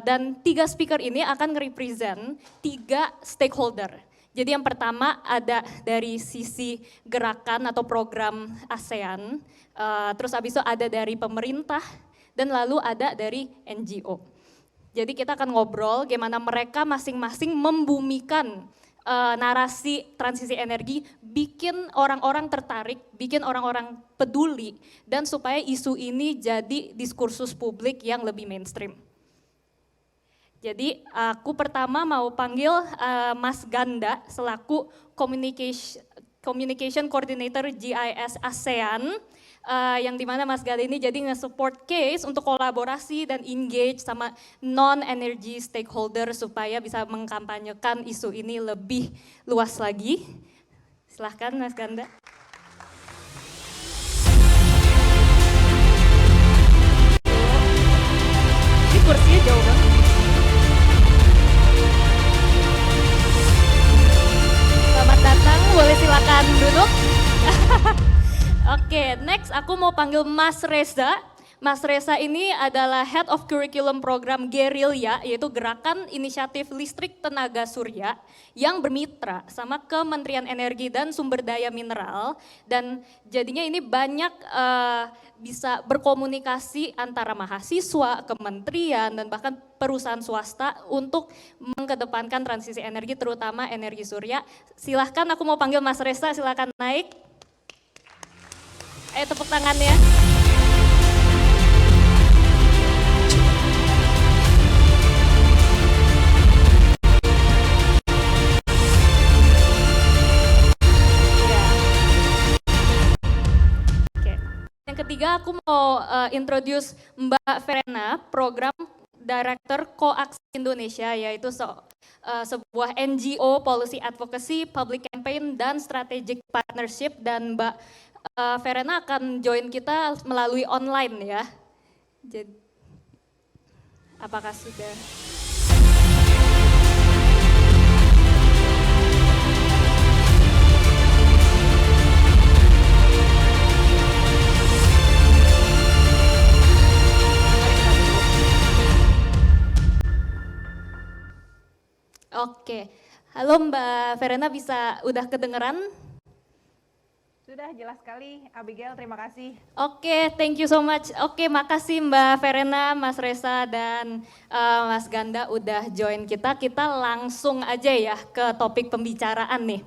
dan 3 speaker ini akan nge-represent 3 stakeholder. Jadi yang pertama ada dari sisi gerakan atau program ASEAN, terus habis itu ada dari pemerintah, dan lalu ada dari NGO. Jadi kita akan ngobrol gimana mereka masing-masing membumikan narasi transisi energi, bikin orang-orang tertarik, bikin orang-orang peduli, dan supaya isu ini jadi diskursus publik yang lebih mainstream. Jadi aku pertama mau panggil Mas Ganda selaku Communication Coordinator GIS ASEAN, yang dimana Mas Ganda ini jadi nge-support case untuk kolaborasi dan engage sama non-energy stakeholder supaya bisa mengkampanyekan isu ini lebih luas lagi. Silahkan Mas Ganda. Ini kursinya jauh banget. Selamat datang, boleh silakan duduk. Oke, next aku mau panggil Mas Reza. Mas Reza ini adalah Head of Curriculum Program Gerilya, yaitu Gerakan Inisiatif Listrik Tenaga Surya yang bermitra sama Kementerian Energi dan Sumber Daya Mineral. Dan jadinya ini banyak bisa berkomunikasi antara mahasiswa, kementerian, dan bahkan perusahaan swasta untuk mengedepankan transisi energi, terutama energi surya. Silahkan aku mau panggil Mas Reza, silahkan naik. Ayo tepuk tangannya. Yang ketiga aku mau introduce Mbak Verena, Program Director Coax Indonesia, yaitu sebuah NGO Policy Advocacy, Public Campaign, dan Strategic Partnership. Dan Mbak Verena akan join kita melalui online ya. Jadi, apakah sudah? Oke, halo Mbak Verena, udah kedengeran? Sudah jelas sekali, Abigail, terima kasih. Oke, thank you so much. Oke, makasih Mbak Verena, Mas Reza, dan Mas Ganda udah join kita. Kita langsung aja ya ke topik pembicaraan nih.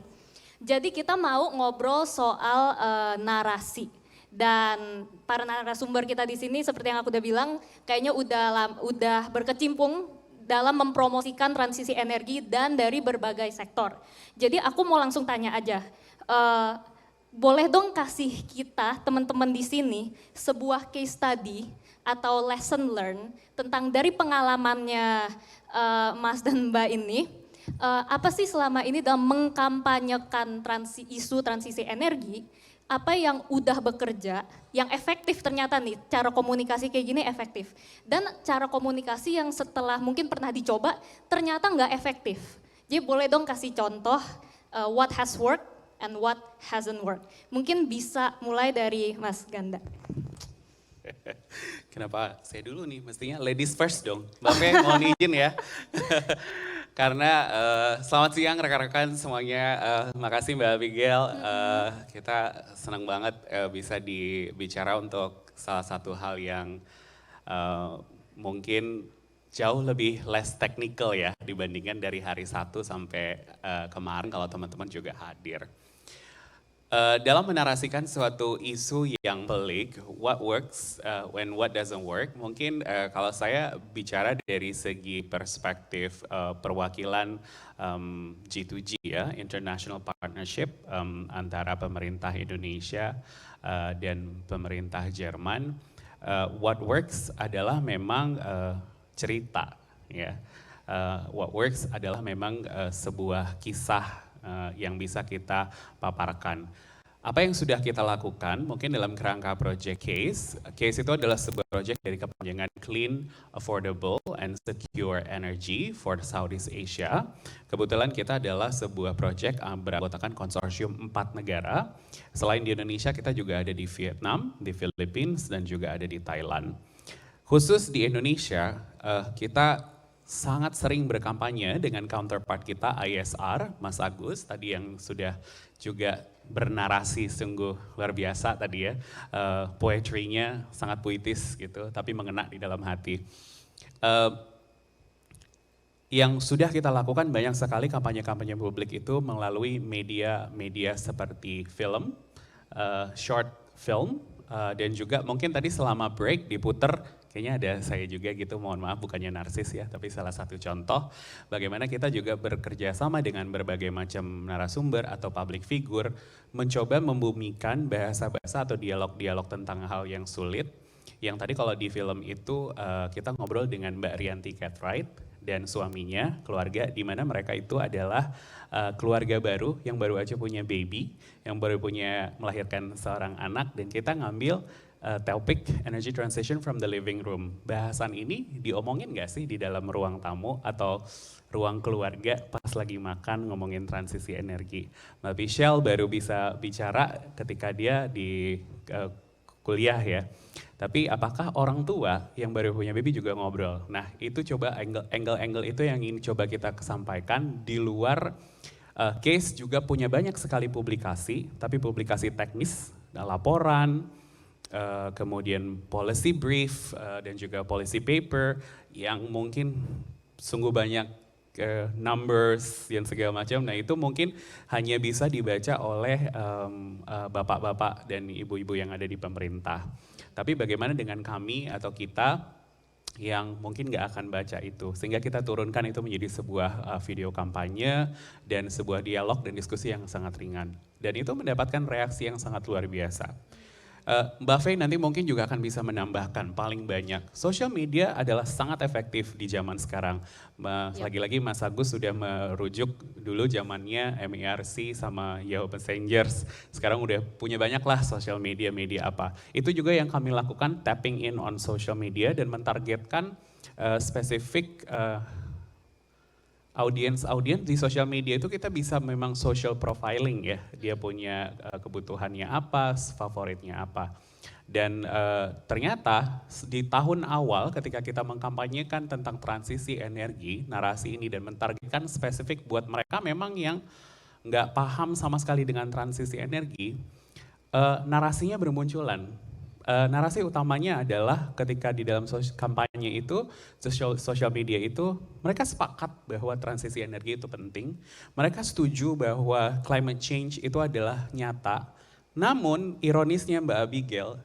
Jadi kita mau ngobrol soal narasi. Dan para narasumber kita di sini seperti yang aku udah bilang, kayaknya udah berkecimpung dalam mempromosikan transisi energi dan dari berbagai sektor. Jadi aku mau langsung tanya aja, boleh dong kasih kita teman-teman di sini sebuah case study atau lesson learn tentang dari pengalamannya Mas dan Mbak ini, apa sih selama ini dalam mengkampanyekan isu transisi energi, apa yang udah bekerja, yang efektif ternyata nih, cara komunikasi kayak gini efektif. Dan cara komunikasi yang setelah mungkin pernah dicoba, ternyata nggak efektif. Jadi boleh dong kasih contoh what has worked and what hasn't worked. Mungkin bisa mulai dari Mas Ganda. Kenapa saya dulu nih? Mestinya ladies first dong. Mbak Fe, mohon izin ya. Karena selamat siang rekan-rekan semuanya. Makasih Mbak Abigail. Kita senang banget bisa dibicara untuk salah satu hal yang mungkin jauh lebih less technical ya dibandingkan dari hari 1 sampai kemarin kalau teman-teman juga hadir. Dalam menarasikan suatu isu yang pelik, what works when what doesn't work, mungkin kalau saya bicara dari segi perspektif perwakilan G2G ya, International Partnership antara pemerintah Indonesia dan pemerintah Jerman, what works adalah memang cerita ya, what works adalah memang sebuah kisah yang bisa kita paparkan. Apa yang sudah kita lakukan mungkin dalam kerangka project CASE. CASE itu adalah sebuah project dari kepanjangan Clean, Affordable, and Secure Energy for Southeast Asia. Kebetulan kita adalah sebuah project beranggotakan konsorsium 4 negara. Selain di Indonesia kita juga ada di Vietnam, di Philippines, dan juga ada di Thailand. Khusus di Indonesia, kita sangat sering berkampanye dengan counterpart kita ISR, Mas Agus tadi yang sudah juga bernarasi sungguh luar biasa tadi ya, poetry-nya sangat puitis gitu, tapi mengena di dalam hati. Yang sudah kita lakukan banyak sekali kampanye-kampanye publik itu melalui media-media seperti film, short film, dan juga mungkin tadi selama break diputer, kayaknya ada saya juga gitu, mohon maaf bukannya narsis ya, tapi salah satu contoh bagaimana kita juga bekerja sama dengan berbagai macam narasumber atau public figure, mencoba membumikan bahasa-bahasa atau dialog-dialog tentang hal yang sulit. Yang tadi kalau di film itu kita ngobrol dengan Mbak Rianti Cartwright dan suaminya, keluarga di mana mereka itu adalah keluarga baru yang baru aja punya baby, yang baru melahirkan seorang anak, dan kita ngambil topik energy transition from the living room. Bahasan ini diomongin gak sih di dalam ruang tamu atau ruang keluarga pas lagi makan ngomongin transisi energi? Mbak Michelle baru bisa bicara ketika dia di kuliah ya. Tapi apakah orang tua yang baru punya baby juga ngobrol? Nah itu coba angle-angle itu yang ingin coba kita sampaikan di luar CASE juga punya banyak sekali publikasi, tapi publikasi teknis, laporan, kemudian policy brief dan juga policy paper yang mungkin sungguh banyak numbers dan segala macam. Nah itu mungkin hanya bisa dibaca oleh bapak-bapak dan ibu-ibu yang ada di pemerintah. Tapi bagaimana dengan kami atau kita yang mungkin nggak akan baca itu, sehingga kita turunkan itu menjadi sebuah video kampanye dan sebuah dialog dan diskusi yang sangat ringan. Dan itu mendapatkan reaksi yang sangat luar biasa. Mbak Faye nanti mungkin juga akan bisa menambahkan paling banyak. Social media adalah sangat efektif di zaman sekarang. Lagi-lagi Mas Agus sudah merujuk dulu zamannya MERC sama Yahoo Messengers. Sekarang udah punya banyak lah social media apa. Itu juga yang kami lakukan, tapping in on social media dan mentargetkan spesifik audiens di sosial media itu kita bisa memang social profiling ya. Dia punya kebutuhannya apa, favoritnya apa. Dan ternyata di tahun awal ketika kita mengkampanyekan tentang transisi energi, narasi ini dan mentargetkan spesifik buat mereka memang yang nggak paham sama sekali dengan transisi energi, narasinya bermunculan. Narasi utamanya adalah ketika di dalam kampanye itu, social media itu, mereka sepakat bahwa transisi energi itu penting. Mereka setuju bahwa climate change itu adalah nyata. Namun ironisnya Mbak Abigail,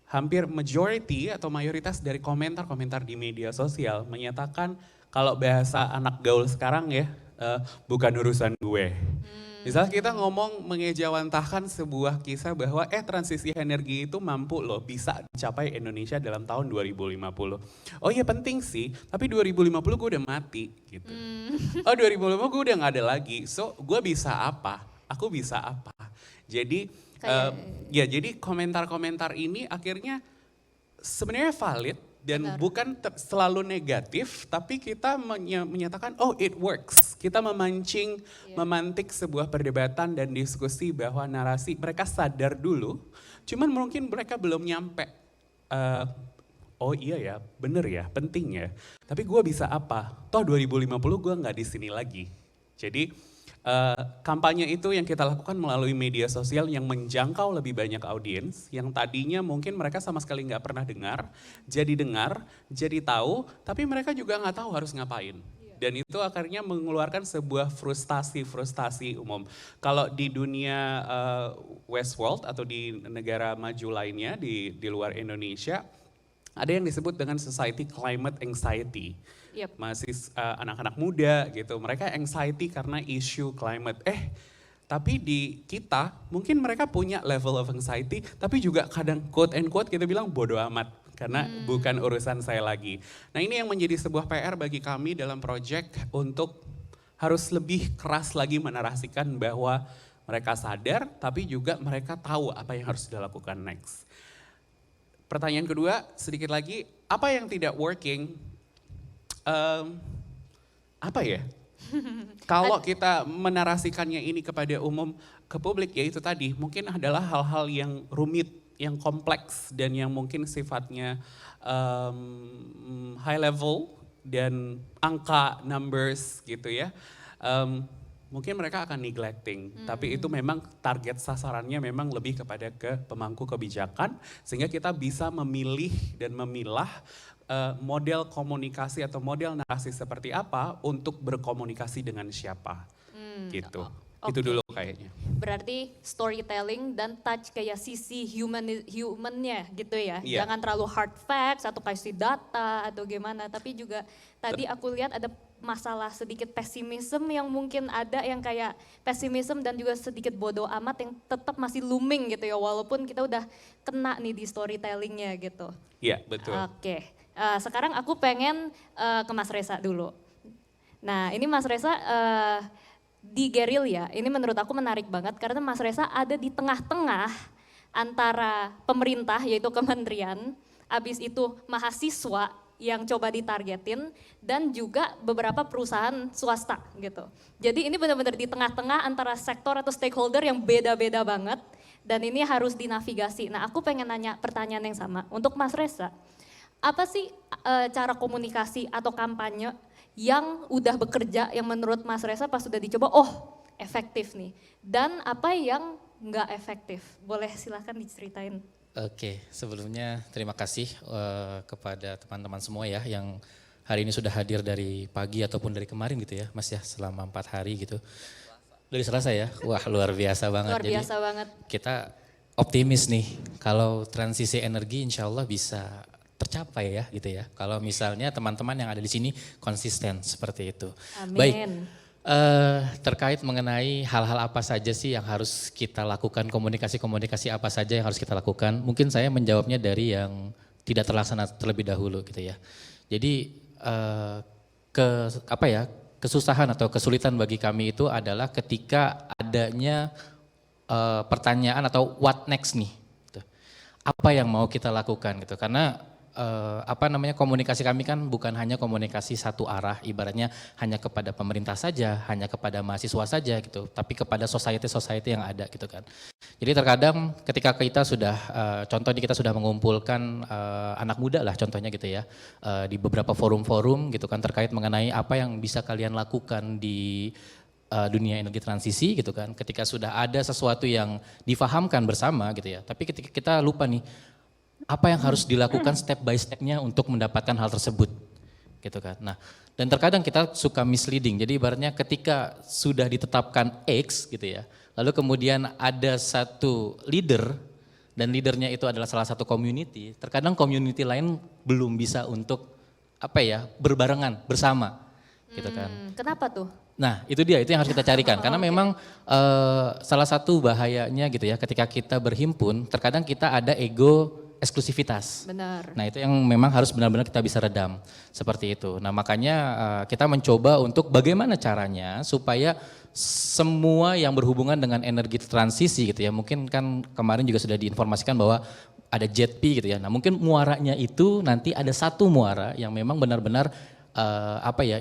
hampir majority atau mayoritas dari komentar-komentar di media sosial menyatakan kalau bahasa anak gaul sekarang ya, bukan urusan gue. Misalnya kita ngomong mengejawantahkan sebuah kisah bahwa transisi energi itu mampu loh bisa dicapai Indonesia dalam tahun 2050. Oh iya penting sih, tapi 2050 gue udah mati gitu. Oh 2050 gue udah gak ada lagi, so gue bisa apa? aku bisa apa. Jadi jadi komentar-komentar ini akhirnya sebenarnya valid dan bukan selalu negatif, tapi kita menyatakan oh it works. Kita memantik sebuah perdebatan dan diskusi bahwa narasi mereka sadar dulu, cuman mungkin mereka belum nyampe. Oh iya ya, bener ya, penting ya. Tapi gue bisa apa? Toh 2050 gue nggak di sini lagi. Jadi kampanye itu yang kita lakukan melalui media sosial yang menjangkau lebih banyak audiens, yang tadinya mungkin mereka sama sekali nggak pernah dengar, jadi tahu, tapi mereka juga nggak tahu harus ngapain. Dan itu akhirnya mengeluarkan sebuah frustasi umum. Kalau di dunia Westworld atau di negara maju lainnya di luar Indonesia, ada yang disebut dengan society climate anxiety. Masih anak-anak muda gitu, mereka anxiety karena isu climate. Tapi di kita mungkin mereka punya level of anxiety, tapi juga kadang quote and quote kita bilang bodo amat. Karena bukan urusan saya lagi. Nah ini yang menjadi sebuah PR bagi kami dalam project untuk harus lebih keras lagi menarasikan bahwa mereka sadar, tapi juga mereka tahu apa yang harus dilakukan next. Pertanyaan kedua, sedikit lagi, apa yang tidak working? Apa ya? Kalau kita menarasikannya ini kepada umum, ke publik, ya itu tadi, mungkin adalah hal-hal yang rumit, yang kompleks, dan yang mungkin sifatnya high level, dan angka, numbers gitu ya. Mungkin mereka akan neglecting, tapi itu memang target sasarannya memang lebih kepada ke pemangku kebijakan, sehingga kita bisa memilih dan memilah model komunikasi atau model narasi seperti apa untuk berkomunikasi dengan siapa, gitu. Itu dulu kayaknya. Berarti storytelling dan touch kayak sisi humannya gitu ya. Iya. Jangan terlalu hard facts atau kasih data atau gimana. Tapi juga tadi aku lihat ada masalah sedikit pesimisme yang mungkin ada yang kayak pesimisme dan juga sedikit bodoh amat yang tetap masih looming gitu ya. Walaupun kita udah kena nih di storytellingnya gitu. Iya betul. Oke, sekarang aku pengen ke Mas Reza dulu. Nah ini Mas Reza di Gerilya, ini menurut aku menarik banget karena Mas Reza ada di tengah-tengah antara pemerintah yaitu kementerian, abis itu mahasiswa yang coba ditargetin dan juga beberapa perusahaan swasta gitu. Jadi ini benar-benar di tengah-tengah antara sektor atau stakeholder yang beda-beda banget dan ini harus dinavigasi. Nah aku pengen nanya pertanyaan yang sama untuk Mas Reza, apa sih cara komunikasi atau kampanye yang udah bekerja, yang menurut Mas Reza pas sudah dicoba, oh efektif nih. Dan apa yang nggak efektif? Boleh silahkan diceritain. Oke, sebelumnya terima kasih kepada teman-teman semua ya yang hari ini sudah hadir dari pagi ataupun dari kemarin gitu ya Mas ya, selama 4 hari gitu. Dari Selasa ya, wah luar biasa banget. Luar biasa banget. Kita optimis nih kalau transisi energi insya Allah bisa tercapai ya gitu ya. Kalau misalnya teman-teman yang ada di sini konsisten seperti itu. Amin. Baik, terkait mengenai hal-hal apa saja sih yang harus kita lakukan, komunikasi-komunikasi apa saja yang harus kita lakukan. Mungkin saya menjawabnya dari yang tidak terlaksana terlebih dahulu gitu ya. Jadi kesusahan atau kesulitan bagi kami itu adalah ketika adanya pertanyaan atau what next nih. Gitu. Apa yang mau kita lakukan gitu. Karena komunikasi kami kan bukan hanya komunikasi satu arah, ibaratnya hanya kepada pemerintah saja, hanya kepada mahasiswa saja gitu, tapi kepada society yang ada gitu kan. Jadi terkadang ketika kita sudah, contohnya kita sudah mengumpulkan anak muda lah contohnya gitu ya, di beberapa forum-forum gitu kan terkait mengenai apa yang bisa kalian lakukan di dunia energi transisi gitu kan, ketika sudah ada sesuatu yang difahamkan bersama gitu ya, tapi ketika kita lupa nih, apa yang harus dilakukan step by step-nya untuk mendapatkan hal tersebut gitu kan. Nah, dan terkadang kita suka misleading. Jadi ibaratnya ketika sudah ditetapkan X gitu ya, lalu kemudian ada satu leader dan leadernya itu adalah salah satu community, terkadang community lain belum bisa untuk berbarengan bersama gitu kan. Kenapa tuh? Nah itu dia, itu yang harus kita carikan karena memang salah satu bahayanya gitu ya, ketika kita berhimpun terkadang kita ada ego eksklusivitas. Benar. Nah itu yang memang harus benar-benar kita bisa redam seperti itu. Nah makanya kita mencoba untuk bagaimana caranya supaya semua yang berhubungan dengan energi transisi gitu ya. Mungkin kan kemarin juga sudah diinformasikan bahwa ada JETP gitu ya. Nah mungkin muaranya itu nanti ada satu muara yang memang benar-benar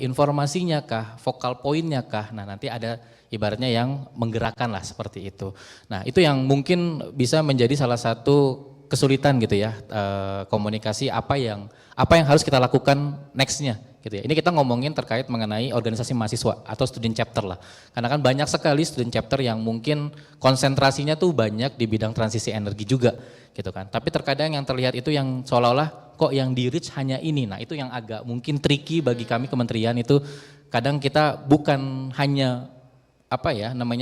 informasinya kah, vokal poinnya kah. Nah nanti ada ibaratnya yang menggerakkan lah seperti itu. Nah itu yang mungkin bisa menjadi salah satu kesulitan gitu ya, komunikasi apa yang harus kita lakukan nextnya gitu ya. Ini kita ngomongin terkait mengenai organisasi mahasiswa atau student chapter lah. Karena kan banyak sekali student chapter yang mungkin konsentrasinya tuh banyak di bidang transisi energi juga gitu kan. Tapi terkadang yang terlihat itu yang seolah-olah kok yang di reach hanya ini. Nah itu yang agak mungkin tricky bagi kami kementerian itu, kadang kita bukan hanya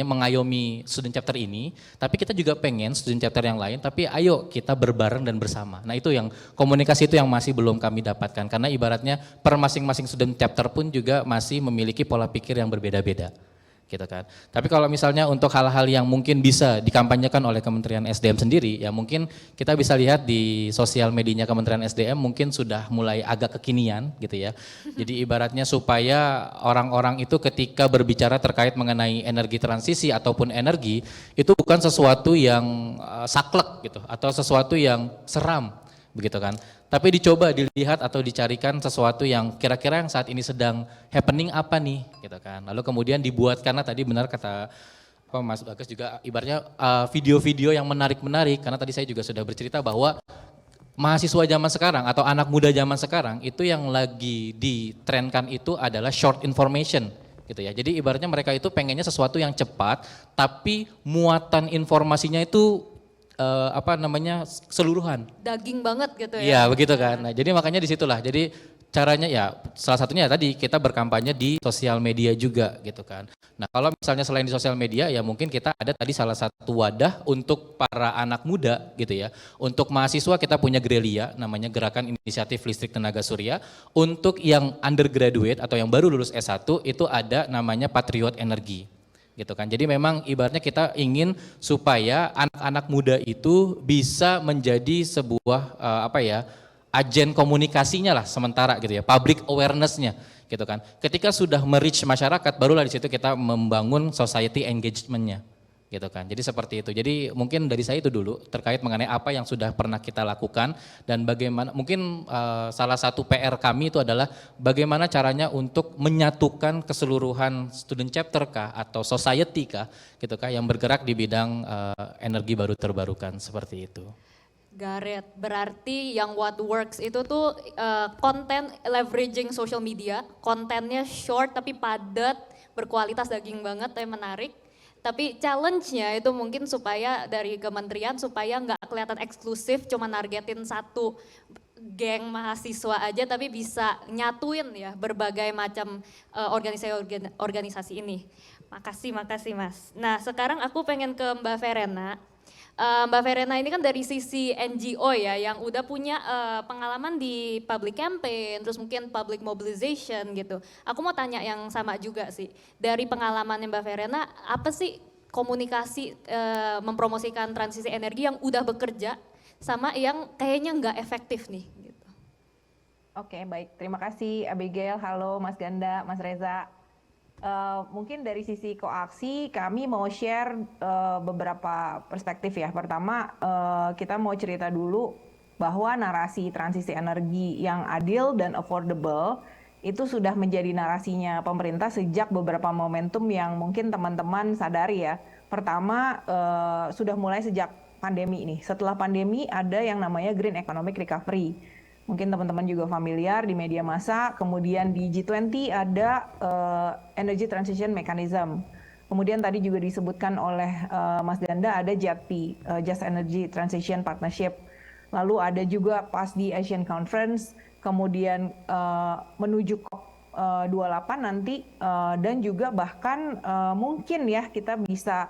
mengayomi student chapter ini, tapi kita juga pengen student chapter yang lain, tapi ayo kita berbareng dan bersama. Nah itu yang komunikasi itu yang masih belum kami dapatkan, karena ibaratnya per masing-masing student chapter pun juga masih memiliki pola pikir yang berbeda-beda. Gitu kan. Tapi kalau misalnya untuk hal-hal yang mungkin bisa dikampanyekan oleh Kementerian SDM sendiri, ya mungkin kita bisa lihat di sosial medianya Kementerian SDM mungkin sudah mulai agak kekinian gitu ya. Jadi ibaratnya supaya orang-orang itu ketika berbicara terkait mengenai energi transisi ataupun energi, itu bukan sesuatu yang saklek gitu atau sesuatu yang seram begitu kan. Tapi dicoba dilihat atau dicarikan sesuatu yang kira-kira yang saat ini sedang happening apa nih gitu kan. Lalu kemudian dibuat, karena tadi benar kata Mas Bagas juga ibaratnya video-video yang menarik-menarik, karena tadi saya juga sudah bercerita bahwa mahasiswa zaman sekarang atau anak muda zaman sekarang itu yang lagi ditrenkan itu adalah short information gitu ya. Jadi ibaratnya mereka itu pengennya sesuatu yang cepat tapi muatan informasinya itu keseluruhan. Daging banget gitu ya. Iya begitu kan. Nah, jadi makanya disitulah. Jadi caranya ya salah satunya tadi kita berkampanye di sosial media juga gitu kan. Nah kalau misalnya selain di sosial media ya mungkin kita ada tadi salah satu wadah untuk para anak muda gitu ya. Untuk mahasiswa kita punya Grelia namanya Gerakan Inisiatif Listrik Tenaga Surya. Untuk yang undergraduate atau yang baru lulus S1 itu ada namanya Patriot Energi. Gitu kan. Jadi memang ibaratnya kita ingin supaya anak-anak muda itu bisa menjadi sebuah agen komunikasinya lah sementara gitu ya, public awareness-nya gitu kan. Ketika sudah me-reach masyarakat, barulah di situ kita membangun society engagement-nya gitu kan. Jadi seperti itu. Jadi mungkin dari saya itu dulu terkait mengenai apa yang sudah pernah kita lakukan dan bagaimana mungkin salah satu PR kami itu adalah bagaimana caranya untuk menyatukan keseluruhan student chapter kah atau society kah gitu kah yang bergerak di bidang energi baru terbarukan seperti itu. Garet, berarti yang what works itu tuh konten leveraging social media, kontennya short tapi padat, berkualitas, daging banget, tapi menarik. Tapi challenge-nya itu mungkin supaya dari kementerian supaya nggak kelihatan eksklusif, cuma nargetin satu geng mahasiswa aja, tapi bisa nyatuin ya berbagai macam organisasi ini. Makasih Mas. Nah sekarang aku pengen ke Mbak Verena. Mbak Verena ini kan dari sisi NGO ya yang udah punya pengalaman di public campaign, terus mungkin public mobilization gitu. Aku mau tanya yang sama juga sih, dari pengalamannya Mbak Verena, apa sih komunikasi mempromosikan transisi energi yang udah bekerja sama yang kayaknya nggak efektif nih? Gitu. Oke, baik. Terima kasih Abigail, halo Mas Ganda, Mas Reza. Mungkin dari sisi koaksi kami mau share beberapa perspektif ya. Pertama kita mau cerita dulu bahwa narasi transisi energi yang adil dan affordable itu sudah menjadi narasinya pemerintah sejak beberapa momentum yang mungkin teman-teman sadari ya. Pertama sudah mulai sejak pandemi nih. Setelah pandemi ada yang namanya Green Economic Recovery. Mungkin teman-teman juga familiar di media massa, kemudian di G20 ada Energy Transition Mechanism. Kemudian tadi juga disebutkan oleh Mas Ganda ada JETP, Just Energy Transition Partnership. Lalu ada juga pas di Asian Conference, kemudian menuju COP28 nanti, dan juga bahkan mungkin ya kita bisa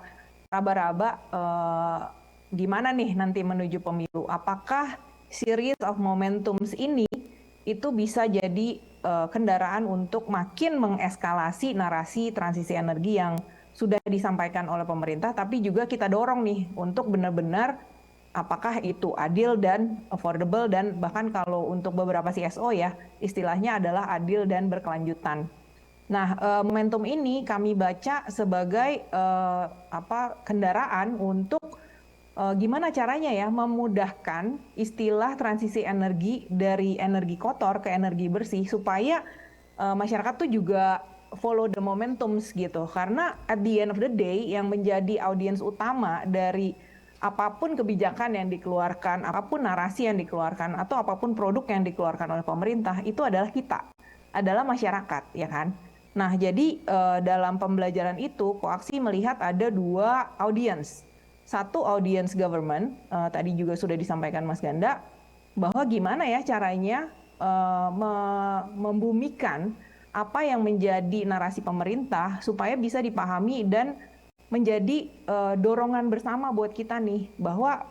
raba-raba di mana nih nanti menuju pemilu. Apakah series of momentums ini itu bisa jadi kendaraan untuk makin mengeskalasi narasi transisi energi yang sudah disampaikan oleh pemerintah, tapi juga kita dorong nih untuk benar-benar apakah itu adil dan affordable, dan bahkan kalau untuk beberapa CSO ya istilahnya adalah adil dan berkelanjutan. Nah, momentum ini kami baca sebagai kendaraan untuk gimana caranya ya memudahkan istilah transisi energi dari energi kotor ke energi bersih supaya masyarakat tuh juga follow the momentums gitu. Karena at the end of the day yang menjadi audiens utama dari apapun kebijakan yang dikeluarkan, apapun narasi yang dikeluarkan, atau apapun produk yang dikeluarkan oleh pemerintah itu adalah kita, adalah masyarakat, ya kan? Nah, jadi dalam pembelajaran itu Koaksi melihat ada dua audiens. Satu audience government, tadi juga sudah disampaikan Mas Ganda, bahwa gimana ya caranya membumikan apa yang menjadi narasi pemerintah supaya bisa dipahami dan menjadi dorongan bersama buat kita nih, bahwa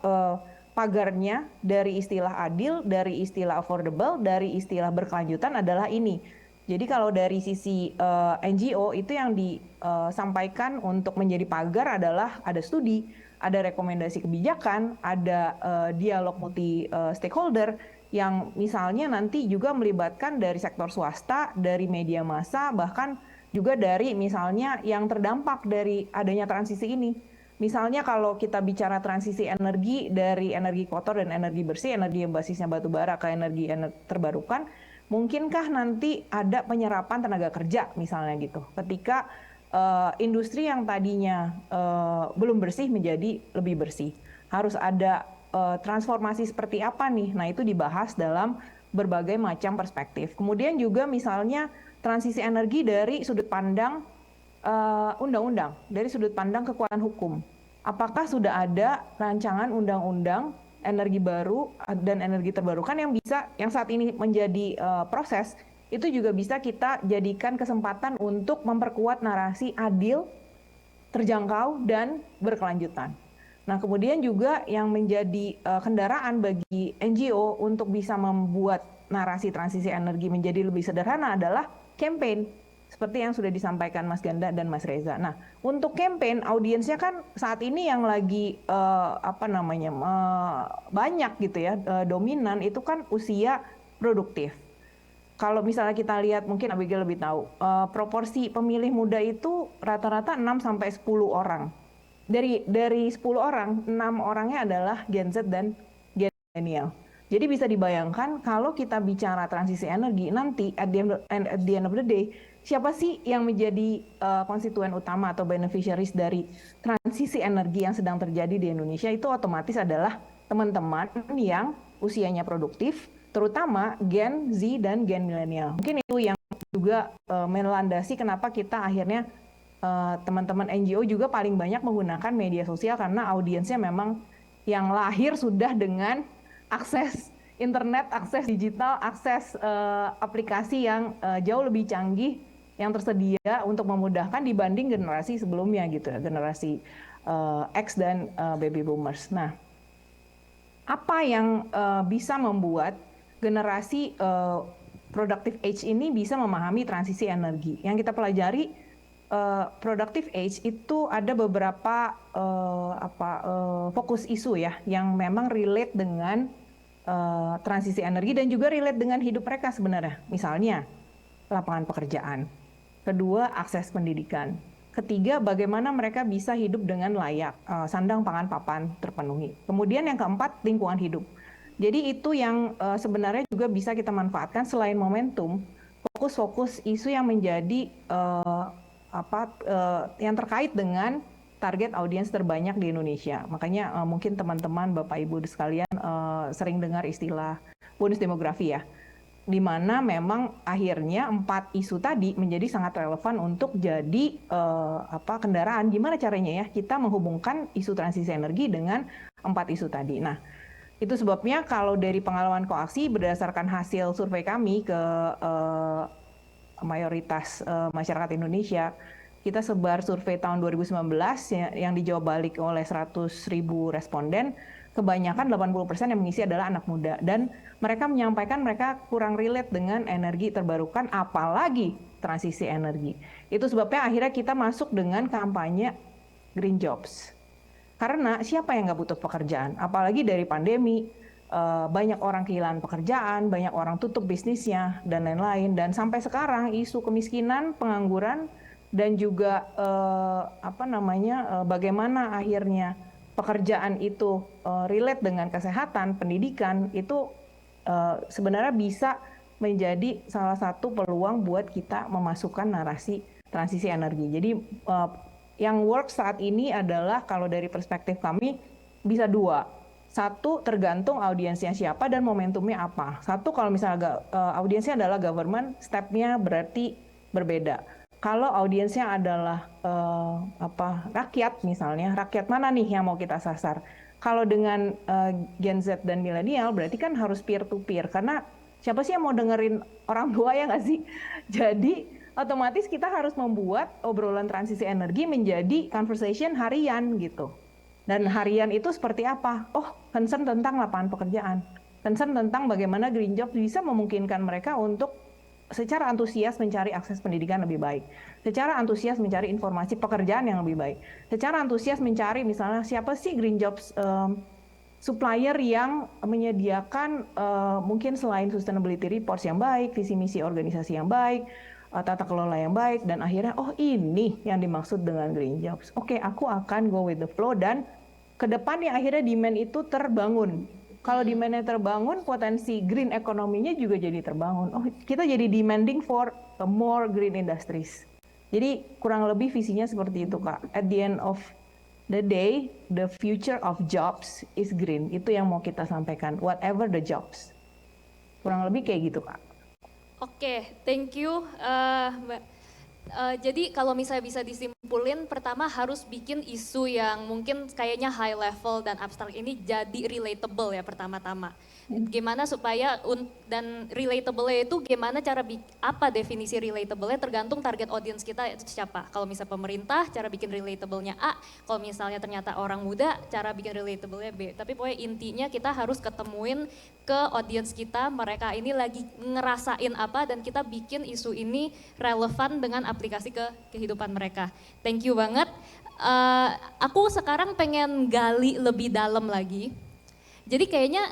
pagarnya dari istilah adil, dari istilah affordable, dari istilah berkelanjutan adalah ini. Jadi kalau dari sisi NGO itu yang disampaikan untuk menjadi pagar adalah ada studi, ada rekomendasi kebijakan, ada dialog multi stakeholder yang misalnya nanti juga melibatkan dari sektor swasta, dari media massa, bahkan juga dari misalnya yang terdampak dari adanya transisi ini. Misalnya kalau kita bicara transisi energi dari energi kotor dan energi bersih, energi yang basisnya batu bara ke energi terbarukan, mungkinkah nanti ada penyerapan tenaga kerja misalnya gitu, ketika industri yang tadinya belum bersih menjadi lebih bersih. Harus ada transformasi seperti apa nih? Nah, itu dibahas dalam berbagai macam perspektif. Kemudian juga misalnya transisi energi dari sudut pandang undang-undang, dari sudut pandang kekuatan hukum. Apakah sudah ada rancangan undang-undang energi baru dan energi terbarukan yang saat ini menjadi proses, itu juga bisa kita jadikan kesempatan untuk memperkuat narasi adil, terjangkau, dan berkelanjutan. Nah, kemudian juga yang menjadi kendaraan bagi NGO untuk bisa membuat narasi transisi energi menjadi lebih sederhana adalah campaign, seperti yang sudah disampaikan Mas Ganda dan Mas Reza. Nah, untuk campaign, audiensnya kan saat ini yang lagi banyak gitu ya, dominan itu kan usia produktif. Kalau misalnya kita lihat, mungkin Abigail lebih tahu, proporsi pemilih muda itu rata-rata 6-10 orang. Dari 10 orang, 6 orangnya adalah Gen Z dan Gen Millennial. Jadi bisa dibayangkan kalau kita bicara transisi energi, nanti at the end of the day, siapa sih yang menjadi konstituen utama atau beneficiaries dari transisi energi yang sedang terjadi di Indonesia, itu otomatis adalah teman-teman yang usianya produktif, terutama Gen Z dan Gen Millennial. Mungkin itu yang juga melandasi kenapa kita akhirnya teman-teman NGO juga paling banyak menggunakan media sosial, karena audiensnya memang yang lahir sudah dengan akses internet, akses digital, akses aplikasi yang jauh lebih canggih yang tersedia untuk memudahkan dibanding generasi sebelumnya gitu ya, generasi X dan baby boomers. Nah, apa yang bisa membuat generasi productive age ini bisa memahami transisi energi? Yang kita pelajari, productive age itu ada beberapa fokus isu ya yang memang relate dengan transisi energi dan juga relate dengan hidup mereka sebenarnya. Misalnya lapangan pekerjaan, kedua akses pendidikan, ketiga bagaimana mereka bisa hidup dengan layak, sandang pangan papan terpenuhi. Kemudian yang keempat, lingkungan hidup. Jadi itu yang sebenarnya juga bisa kita manfaatkan selain momentum, fokus-fokus isu yang menjadi yang terkait dengan target audiens terbanyak di Indonesia. Makanya mungkin teman-teman, Bapak Ibu sekalian sering dengar istilah bonus demografi ya, di mana memang akhirnya 4 isu tadi menjadi sangat relevan untuk jadi kendaraan. Gimana caranya ya kita menghubungkan isu transisi energi dengan 4 isu tadi. Nah, itu sebabnya kalau dari pengalaman Koaksi berdasarkan hasil survei kami ke mayoritas masyarakat Indonesia, kita sebar survei tahun 2019 yang dijawab balik oleh 100.000 responden, kebanyakan 80% yang mengisi adalah anak muda, dan mereka menyampaikan mereka kurang relate dengan energi terbarukan, apalagi transisi energi. Itu sebabnya akhirnya kita masuk dengan kampanye Green Jobs. Karena siapa yang nggak butuh pekerjaan? Apalagi dari pandemi, banyak orang kehilangan pekerjaan, banyak orang tutup bisnisnya dan lain-lain. Dan sampai sekarang isu kemiskinan, pengangguran dan juga bagaimana akhirnya pekerjaan itu relate dengan kesehatan, pendidikan itu sebenarnya bisa menjadi salah satu peluang buat kita memasukkan narasi transisi energi. Jadi yang work saat ini adalah kalau dari perspektif kami bisa dua. Satu, tergantung audiensnya siapa dan momentumnya apa. Satu, kalau misalnya audiensnya adalah government, stepnya berarti berbeda. Kalau audiensnya adalah rakyat misalnya, rakyat mana nih yang mau kita sasar? Kalau dengan Gen Z dan milenial berarti kan harus peer to peer, karena siapa sih yang mau dengerin orang tua, ya nggak sih? Jadi otomatis kita harus membuat obrolan transisi energi menjadi conversation harian gitu. Dan harian itu seperti apa? Oh, concern tentang lapangan pekerjaan. Concern tentang bagaimana green job bisa memungkinkan mereka untuk secara antusias mencari akses pendidikan lebih baik. Secara antusias mencari informasi pekerjaan yang lebih baik. Secara antusias mencari misalnya siapa sih green jobs supplier yang menyediakan mungkin selain sustainability reports yang baik, visi misi organisasi yang baik, tata kelola yang baik, dan akhirnya oh ini yang dimaksud dengan green jobs. Oke, aku akan go with the flow dan ke depannya akhirnya demand itu terbangun. Kalau demand-nya terbangun, potensi green ekonominya juga jadi terbangun. Oh, kita jadi demanding for more green industries. Jadi kurang lebih visinya seperti itu, Kak. At the end of the day, the future of jobs is green. Itu yang mau kita sampaikan, whatever the jobs. Kurang lebih kayak gitu, Kak. Oke, thank you, Mbak. Jadi kalau misalnya bisa disimpulin, pertama harus bikin isu yang mungkin kayaknya high level dan abstrak ini jadi relatable ya pertama-tama. Gimana supaya dan relatable-nya itu gimana apa definisi relatable-nya tergantung target audience kita itu siapa. Kalau misalnya pemerintah, cara bikin relatable-nya A. Kalau misalnya ternyata orang muda, cara bikin relatable-nya B. Tapi pokoknya intinya kita harus ketemuin ke audience kita, mereka ini lagi ngerasain apa dan kita bikin isu ini relevan dengan aplikasi ke kehidupan mereka. Thank you banget. Aku sekarang pengen gali lebih dalam lagi. Jadi kayaknya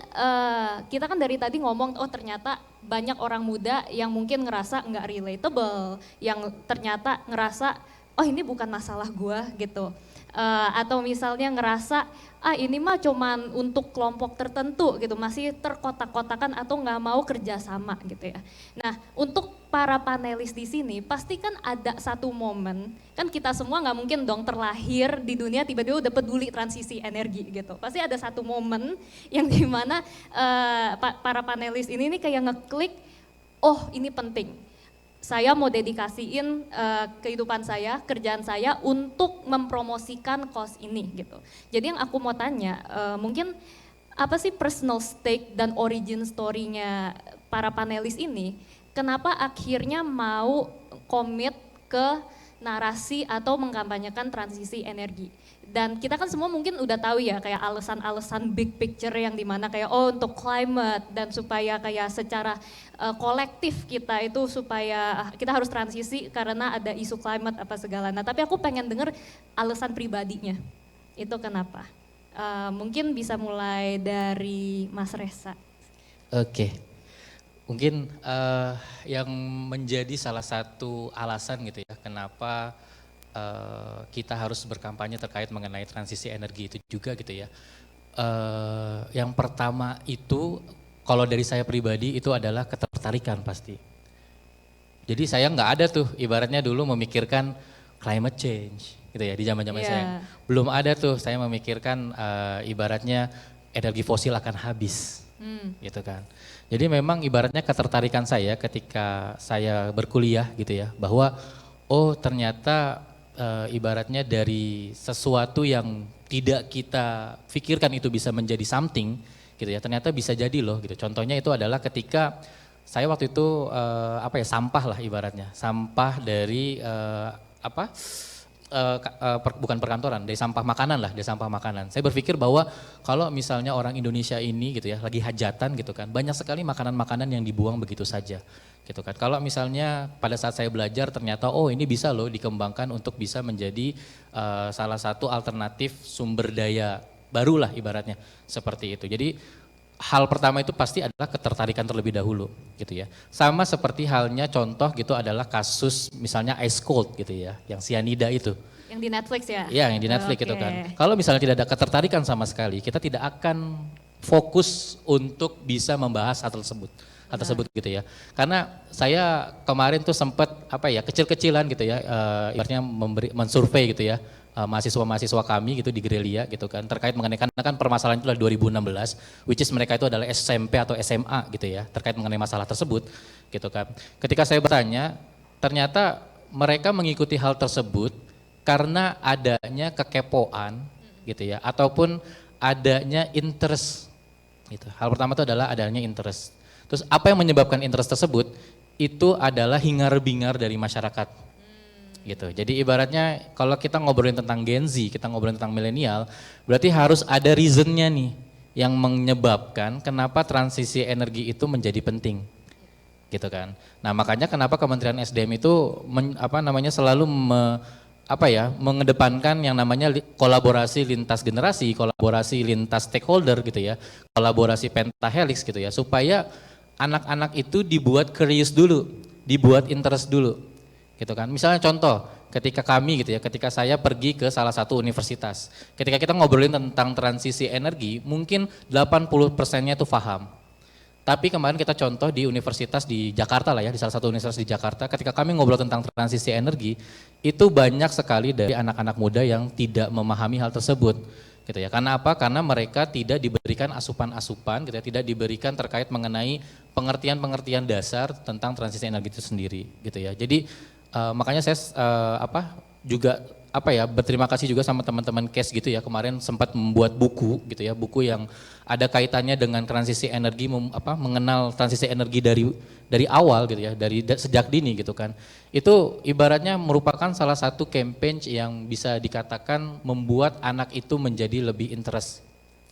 kita kan dari tadi ngomong, oh ternyata banyak orang muda yang mungkin ngerasa nggak relatable, yang ternyata ngerasa, oh ini bukan masalah gua gitu. Atau misalnya ngerasa, ini mah cuman untuk kelompok tertentu gitu, masih terkotak-kotakan atau nggak mau kerjasama gitu ya. Nah untuk para panelis di sini pasti kan ada satu momen, kan kita semua nggak mungkin dong terlahir di dunia tiba-tiba udah peduli transisi energi gitu. Pasti ada satu momen yang dimana para panelis ini nih kayak ngeklik, oh ini penting. Saya mau dedikasiin kehidupan saya, kerjaan saya untuk mempromosikan cause ini gitu. Jadi yang aku mau tanya, mungkin apa sih personal stake dan origin story-nya para panelis ini? Kenapa akhirnya mau komit ke narasi atau mengkampanyekan transisi energi? Dan kita kan semua mungkin udah tahu ya kayak alasan-alasan big picture yang dimana kayak oh untuk climate dan supaya kayak secara kolektif kita itu supaya kita harus transisi karena ada isu climate apa segala. Nah tapi aku pengen denger alasan pribadinya, itu kenapa? Mungkin bisa mulai dari Mas Reza. Oke. Mungkin yang menjadi salah satu alasan gitu ya, kenapa kita harus berkampanye terkait mengenai transisi energi itu juga gitu ya. Yang pertama itu, kalau dari saya pribadi itu adalah ketertarikan pasti. Jadi saya nggak ada tuh ibaratnya dulu memikirkan climate change gitu ya di zaman-zaman saya. Belum ada tuh saya memikirkan ibaratnya energi fosil akan habis gitu kan. Jadi memang ibaratnya ketertarikan saya ketika saya berkuliah gitu ya, bahwa oh ternyata ibaratnya dari sesuatu yang tidak kita pikirkan itu bisa menjadi something gitu ya, ternyata bisa jadi loh gitu. Contohnya itu adalah ketika saya waktu itu sampah lah ibaratnya, sampah dari bukan perkantoran, dari sampah makanan lah, dari sampah makanan. Saya berpikir bahwa kalau misalnya orang Indonesia ini gitu ya, lagi hajatan gitu kan, banyak sekali makanan-makanan yang dibuang begitu saja gitu kan. Kalau misalnya pada saat saya belajar ternyata oh ini bisa loh dikembangkan untuk bisa menjadi salah satu alternatif sumber daya baru lah ibaratnya, seperti itu. Jadi hal pertama itu pasti adalah ketertarikan terlebih dahulu gitu ya. Sama seperti halnya contoh gitu adalah kasus misalnya Ice Cold gitu ya, yang sianida itu. Yang di Netflix ya? Iya, yang di Netflix gitu kan. Kalau misalnya tidak ada ketertarikan sama sekali, kita tidak akan fokus untuk bisa membahas hal tersebut gitu ya. Karena saya kemarin tuh sempat kecil-kecilan gitu ya, ibaratnya mensurvei gitu ya, mahasiswa-mahasiswa kami gitu di Gerelia gitu kan, terkait mengenai, karena kan permasalahan itu adalah 2016, which is mereka itu adalah SMP atau SMA gitu ya, terkait mengenai masalah tersebut gitu kan. Ketika saya bertanya, ternyata mereka mengikuti hal tersebut karena adanya kekepoan gitu ya, ataupun adanya interest gitu. Hal pertama itu adalah adanya interest. Terus apa yang menyebabkan interest tersebut? Itu adalah hingar-bingar dari masyarakat. Gitu. Jadi ibaratnya kalau kita ngobrolin tentang Gen Z, kita ngobrolin tentang milenial, berarti harus ada reasonnya nih yang menyebabkan kenapa transisi energi itu menjadi penting. Gitu kan. Nah, makanya kenapa Kementerian SDM itu selalu mengedepankan yang namanya kolaborasi lintas generasi, kolaborasi lintas stakeholder gitu ya, kolaborasi pentahelix gitu ya, supaya anak-anak itu dibuat curious dulu, dibuat interest dulu. Gitu kan. Misalnya contoh, ketika saya pergi ke salah satu universitas, ketika kita ngobrolin tentang transisi energi, mungkin 80%-nya itu paham. Tapi kemarin kita contoh di universitas di Jakarta lah ya, di salah satu universitas di Jakarta, ketika kami ngobrol tentang transisi energi, itu banyak sekali dari anak-anak muda yang tidak memahami hal tersebut. Gitu ya. Karena apa? Karena mereka tidak diberikan asupan-asupan, gitu ya, tidak diberikan terkait mengenai pengertian-pengertian dasar tentang transisi energi itu sendiri, gitu ya. Jadi makanya saya berterima kasih juga sama teman-teman CASE gitu ya, kemarin sempat membuat buku gitu ya, buku yang ada kaitannya dengan transisi energi, mengenal transisi energi dari awal gitu ya, sejak dini gitu kan. Itu ibaratnya merupakan salah satu campaign yang bisa dikatakan membuat anak itu menjadi lebih interest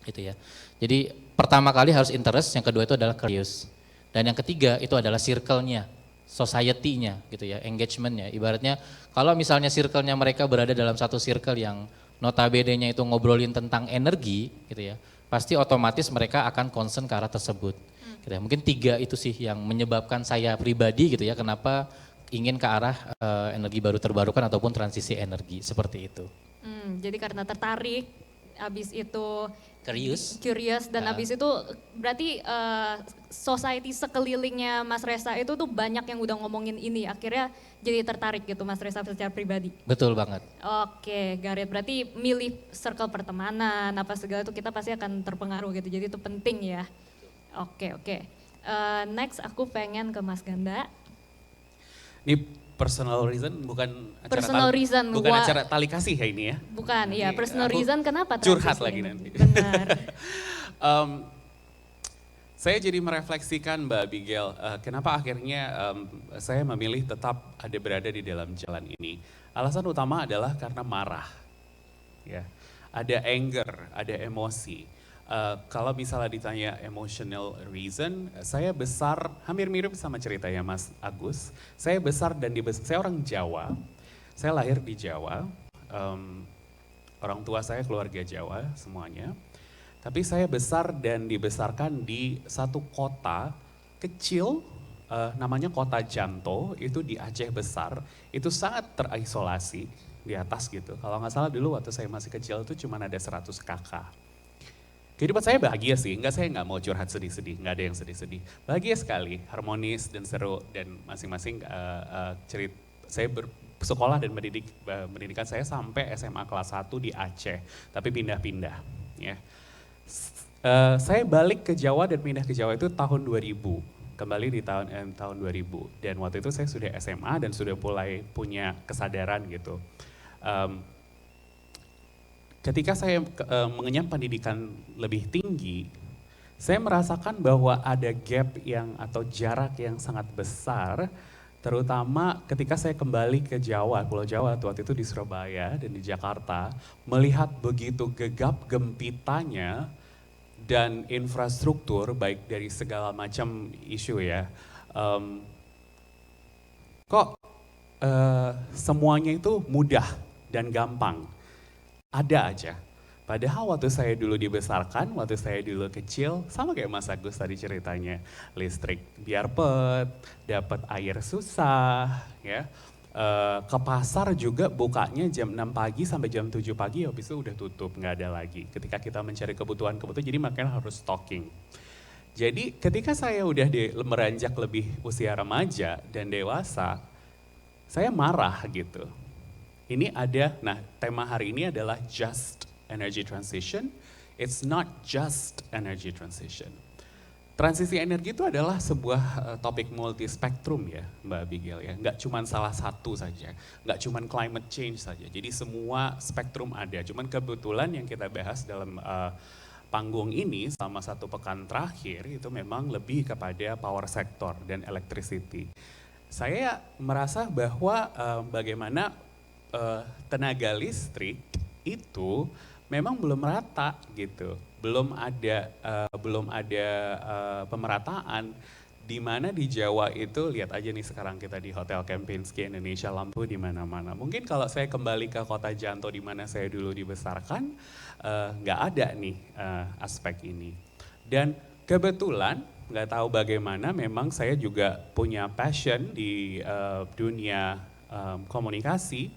gitu ya. Jadi pertama kali harus interest, yang kedua itu adalah curious, dan yang ketiga itu adalah circle-nya, society-nya gitu ya, engagement-nya. Ibaratnya kalau misalnya circle-nya mereka berada dalam satu circle yang notabene-nya itu ngobrolin tentang energi gitu ya, pasti otomatis mereka akan concern ke arah tersebut. Gitu ya. Mungkin 3 itu sih yang menyebabkan saya pribadi gitu ya, kenapa ingin ke arah energi baru terbarukan ataupun transisi energi, seperti itu. Jadi karena tertarik, habis itu Curious dan habis itu berarti society sekelilingnya Mas Reza itu tuh banyak yang udah ngomongin ini, akhirnya jadi tertarik gitu Mas Reza secara pribadi. Betul banget. Oke, Garet, berarti milih circle pertemanan apa segala itu kita pasti akan terpengaruh gitu, jadi itu penting ya. Oke. Next aku pengen ke Mas Ganda. Ini personal reason bukan acara tali kasih ya ini ya? Bukan, iya personal reason kenapa? Curhat lagi nanti. Benar. Saya jadi merefleksikan Mbak Abigail, kenapa akhirnya saya memilih tetap berada di dalam jalan ini. Alasan utama adalah karena marah, ya, ada anger, ada emosi. Kalau misalnya ditanya emotional reason, saya besar, hampir mirip sama ceritanya Mas Agus. Saya besar saya orang Jawa, saya lahir di Jawa, orang tua saya keluarga Jawa semuanya. Tapi saya besar dan dibesarkan di satu kota kecil, namanya Kota Janto, itu di Aceh Besar, itu sangat terisolasi di atas gitu. Kalau nggak salah dulu waktu saya masih kecil itu cuma ada 100 kakak. Kehidupan saya bahagia sih, saya nggak mau curhat sedih-sedih, nggak ada yang sedih-sedih. Bahagia sekali, harmonis dan seru, dan masing-masing saya bersekolah dan pendidikan saya sampai SMA kelas 1 di Aceh, tapi pindah-pindah. Ya. Saya balik ke Jawa dan pindah ke Jawa itu tahun 2000, kembali di tahun 2000. Dan waktu itu saya sudah SMA dan sudah mulai punya kesadaran gitu. Ketika saya mengenyam pendidikan lebih tinggi, saya merasakan bahwa ada gap atau jarak yang sangat besar, terutama ketika saya kembali ke Jawa, Pulau Jawa, waktu itu di Surabaya dan di Jakarta, melihat begitu gegap gempitanya dan infrastruktur, baik dari segala macam isu ya, semuanya itu mudah dan gampang. Ada aja. Padahal waktu saya dulu dibesarkan, waktu saya dulu kecil, sama kayak Mas Agus tadi ceritanya, listrik biar dapat air susah, ya. Ke pasar juga bukanya jam 6 pagi sampai jam 7 pagi, habis itu udah tutup, nggak ada lagi. Ketika kita mencari kebutuhan-kebutuhan, jadi makanya harus stocking. Jadi ketika saya udah meranjak lebih usia remaja dan dewasa, saya marah gitu. Ini ada, nah tema hari ini adalah just energy transition, it's not just energy transition. Transisi energi itu adalah sebuah topik multi-spektrum ya Mbak Abigail ya, nggak cuma salah satu saja, nggak cuma climate change saja, jadi semua spektrum ada. Cuman kebetulan yang kita bahas dalam panggung ini selama 1 pekan terakhir itu memang lebih kepada power sector dan electricity. Saya merasa bahwa bagaimana tenaga listrik itu memang belum rata gitu, belum ada pemerataan di mana di Jawa itu, lihat aja nih sekarang kita di Hotel Kempinski Indonesia, lampu di mana-mana. Mungkin kalau saya kembali ke kota Janto di mana saya dulu dibesarkan, nggak ada nih aspek ini. Dan kebetulan nggak tahu bagaimana, memang saya juga punya passion di dunia komunikasi.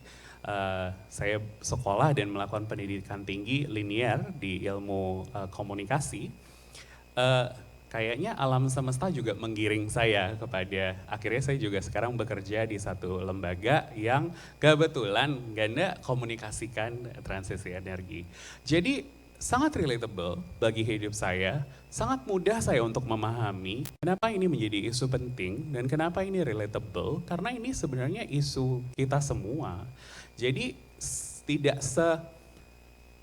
Saya sekolah dan melakukan pendidikan tinggi linear di ilmu komunikasi. Kayaknya alam semesta juga menggiring saya kepada, akhirnya saya juga sekarang bekerja di satu lembaga yang kebetulan ganda komunikasikan transisi energi. Jadi sangat relatable bagi hidup saya, sangat mudah saya untuk memahami kenapa ini menjadi isu penting dan kenapa ini relatable, karena ini sebenarnya isu kita semua. Jadi tidak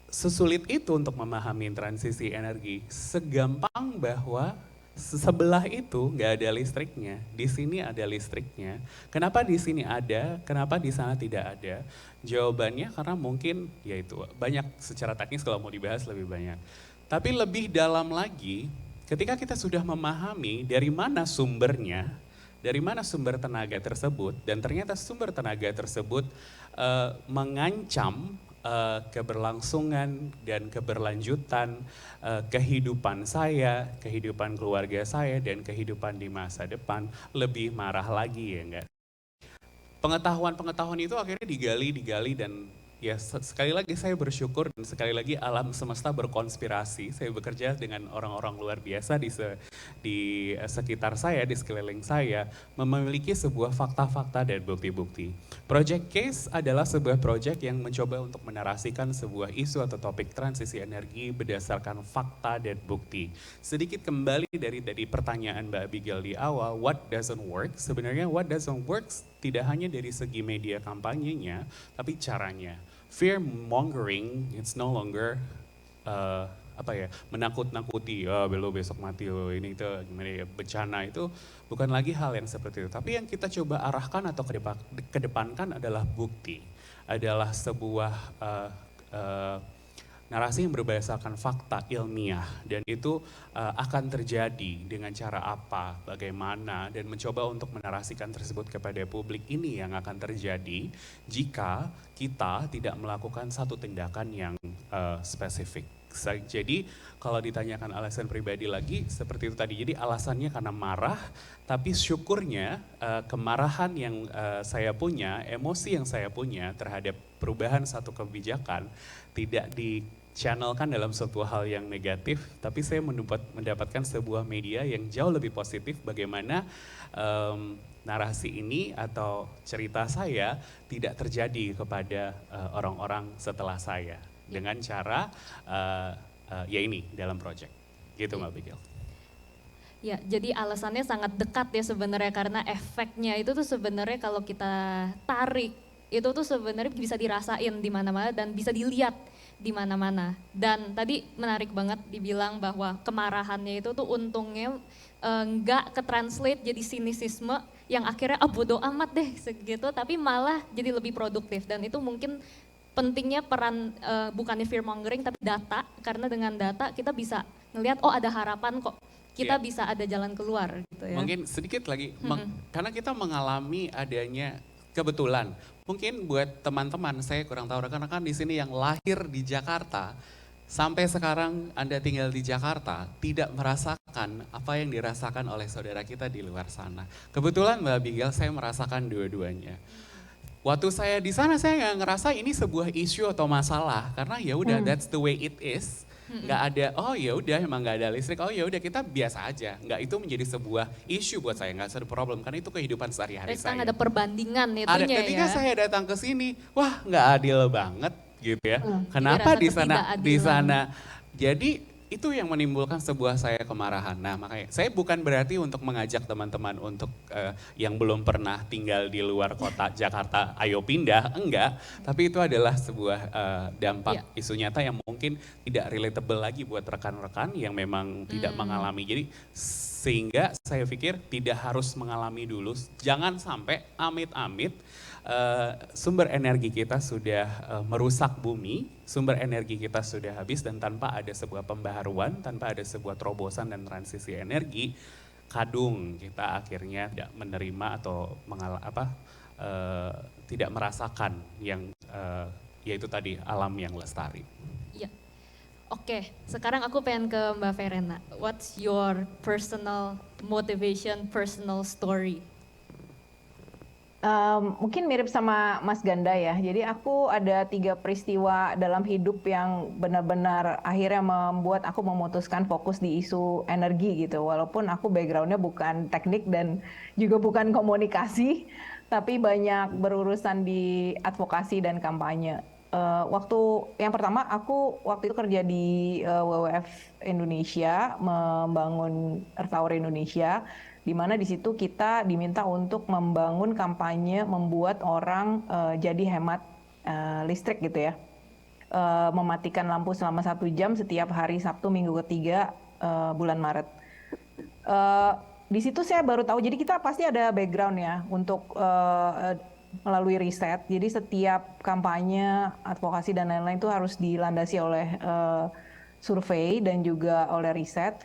sesulit itu untuk memahami transisi energi, segampang bahwa sebelah itu nggak ada listriknya, di sini ada listriknya. Kenapa di sini ada, kenapa di sana tidak ada? Jawabannya karena mungkin yaitu banyak, secara teknis kalau mau dibahas lebih banyak. Tapi lebih dalam lagi, ketika kita sudah memahami dari mana sumbernya, dari mana sumber tenaga tersebut, dan ternyata sumber tenaga tersebut mengancam keberlangsungan dan keberlanjutan kehidupan saya, kehidupan keluarga saya, dan kehidupan di masa depan, lebih marah lagi ya enggak? Pengetahuan-pengetahuan itu akhirnya digali dan ya sekali lagi saya bersyukur dan sekali lagi alam semesta berkonspirasi. Saya bekerja dengan orang-orang luar biasa di sekitar saya, di sekeliling saya, memiliki sebuah fakta-fakta dan bukti-bukti. Project Case adalah sebuah project yang mencoba untuk menarasikan sebuah isu atau topik transisi energi berdasarkan fakta dan bukti. Sedikit kembali dari pertanyaan Mbak Abigail di awal, what doesn't work? Sebenarnya what doesn't work tidak hanya dari segi media kampanyenya, tapi caranya. Fear mongering, it's no longer menakut-nakuti, lo besok mati, lo ini itu gimana ya, bencana itu bukan lagi hal yang seperti itu. Tapi yang kita coba arahkan atau kedepankan adalah bukti, adalah sebuah narasi yang berdasarkan fakta ilmiah, dan itu akan terjadi dengan cara apa, bagaimana, dan mencoba untuk menarasikan tersebut kepada publik. Ini yang akan terjadi jika kita tidak melakukan satu tindakan yang spesifik. Jadi kalau ditanyakan alasan pribadi lagi seperti itu tadi, jadi alasannya karena marah, tapi syukurnya kemarahan yang saya punya, emosi yang saya punya terhadap perubahan satu kebijakan tidak di-channelkan dalam suatu hal yang negatif, tapi saya mendapatkan sebuah media yang jauh lebih positif bagaimana narasi ini atau cerita saya tidak terjadi kepada orang-orang setelah saya. Dengan cara ya ini dalam project, gitu Mbak Abigail. Ya, jadi alasannya sangat dekat ya sebenarnya, karena efeknya itu tuh sebenarnya kalau kita tarik itu tuh sebenarnya bisa dirasain di mana-mana dan bisa dilihat di mana-mana. Dan tadi menarik banget dibilang bahwa kemarahannya itu tuh untungnya nggak ke-translate jadi sinisisme yang akhirnya bodo amat deh segitu, tapi malah jadi lebih produktif. Dan itu mungkin pentingnya peran bukannya fear mongering tapi data, karena dengan data kita bisa ngelihat ada harapan kok, kita bisa ada jalan keluar gitu ya. Mungkin sedikit lagi, karena kita mengalami adanya kebetulan, mungkin buat teman-teman saya kurang tahu rekan-rekan di sini yang lahir di Jakarta, Sampai sekarang Anda tinggal di Jakarta, tidak merasakan apa yang dirasakan oleh saudara kita di luar sana. Kebetulan Mbak Abigail, saya merasakan dua-duanya. Waktu saya di sana, saya nggak ngerasa ini sebuah isu atau masalah, karena ya udah that's the way it is. Nggak ada, oh ya udah emang nggak ada listrik, oh ya udah kita biasa aja. Nggak itu menjadi sebuah isu buat saya, nggak ada problem, karena itu kehidupan sehari-hari saya. Ada perbandingan itunya Ketika ya. saya datang ke sini, wah nggak adil banget gitu ya. Kenapa Jadi di rasa sana ketidakadilan. Jadi itu yang menimbulkan sebuah saya kemarahan. Nah makanya saya bukan berarti untuk mengajak teman-teman untuk yang belum pernah tinggal di luar kota Jakarta, ayo pindah, enggak. Tapi itu adalah sebuah dampak isu nyata yang mungkin tidak relatable lagi buat rekan-rekan yang memang tidak mengalami. Jadi sehingga saya pikir tidak harus mengalami dulu, jangan sampai amit-amit sumber energi kita sudah merusak bumi, sumber energi kita sudah habis dan tanpa ada sebuah pembaharuan, tanpa ada sebuah terobosan dan transisi energi, kadung kita akhirnya tidak menerima atau tidak merasakan yang yaitu tadi alam yang lestari. Iya. Oke, sekarang aku pengen ke Mbak Verena. What's your personal motivation, personal story? Mungkin mirip sama Mas Ganda ya. Jadi aku ada 3 peristiwa dalam hidup yang benar-benar akhirnya membuat aku memutuskan fokus di isu energi gitu. Walaupun aku backgroundnya bukan teknik dan juga bukan komunikasi, tapi banyak berurusan di advokasi dan kampanye. Waktu yang pertama aku waktu itu kerja di WWF Indonesia, membangun Earth Hour Indonesia, di mana di situ kita diminta untuk membangun kampanye membuat orang jadi hemat listrik gitu ya, mematikan lampu selama 1 jam setiap hari Sabtu minggu ketiga bulan Maret. Di situ saya baru tahu, jadi kita pasti ada background ya untuk melalui riset. Jadi setiap kampanye, advokasi dan lain-lain itu harus dilandasi oleh survei dan juga oleh riset.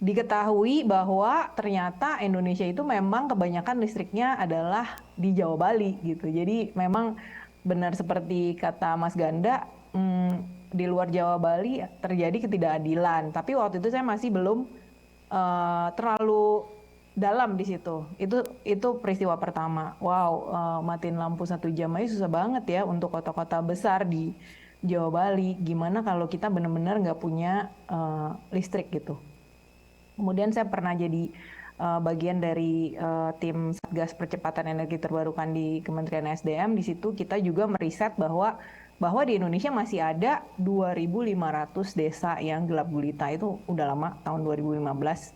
Diketahui bahwa ternyata Indonesia itu memang kebanyakan listriknya adalah di Jawa Bali gitu. Jadi memang benar seperti kata Mas Ganda, di luar Jawa Bali terjadi ketidakadilan. Tapi waktu itu saya masih belum terlalu dalam di situ. Itu peristiwa pertama. Wow, matiin lampu 1 jam aja susah banget ya untuk kota-kota besar di Jawa Bali. Gimana kalau kita benar-benar nggak punya listrik gitu. Kemudian saya pernah jadi bagian dari tim Satgas Percepatan Energi Terbarukan di Kementerian SDM. Di situ kita juga meriset bahwa di Indonesia masih ada 2.500 desa yang gelap gulita. Itu udah lama, tahun 2015.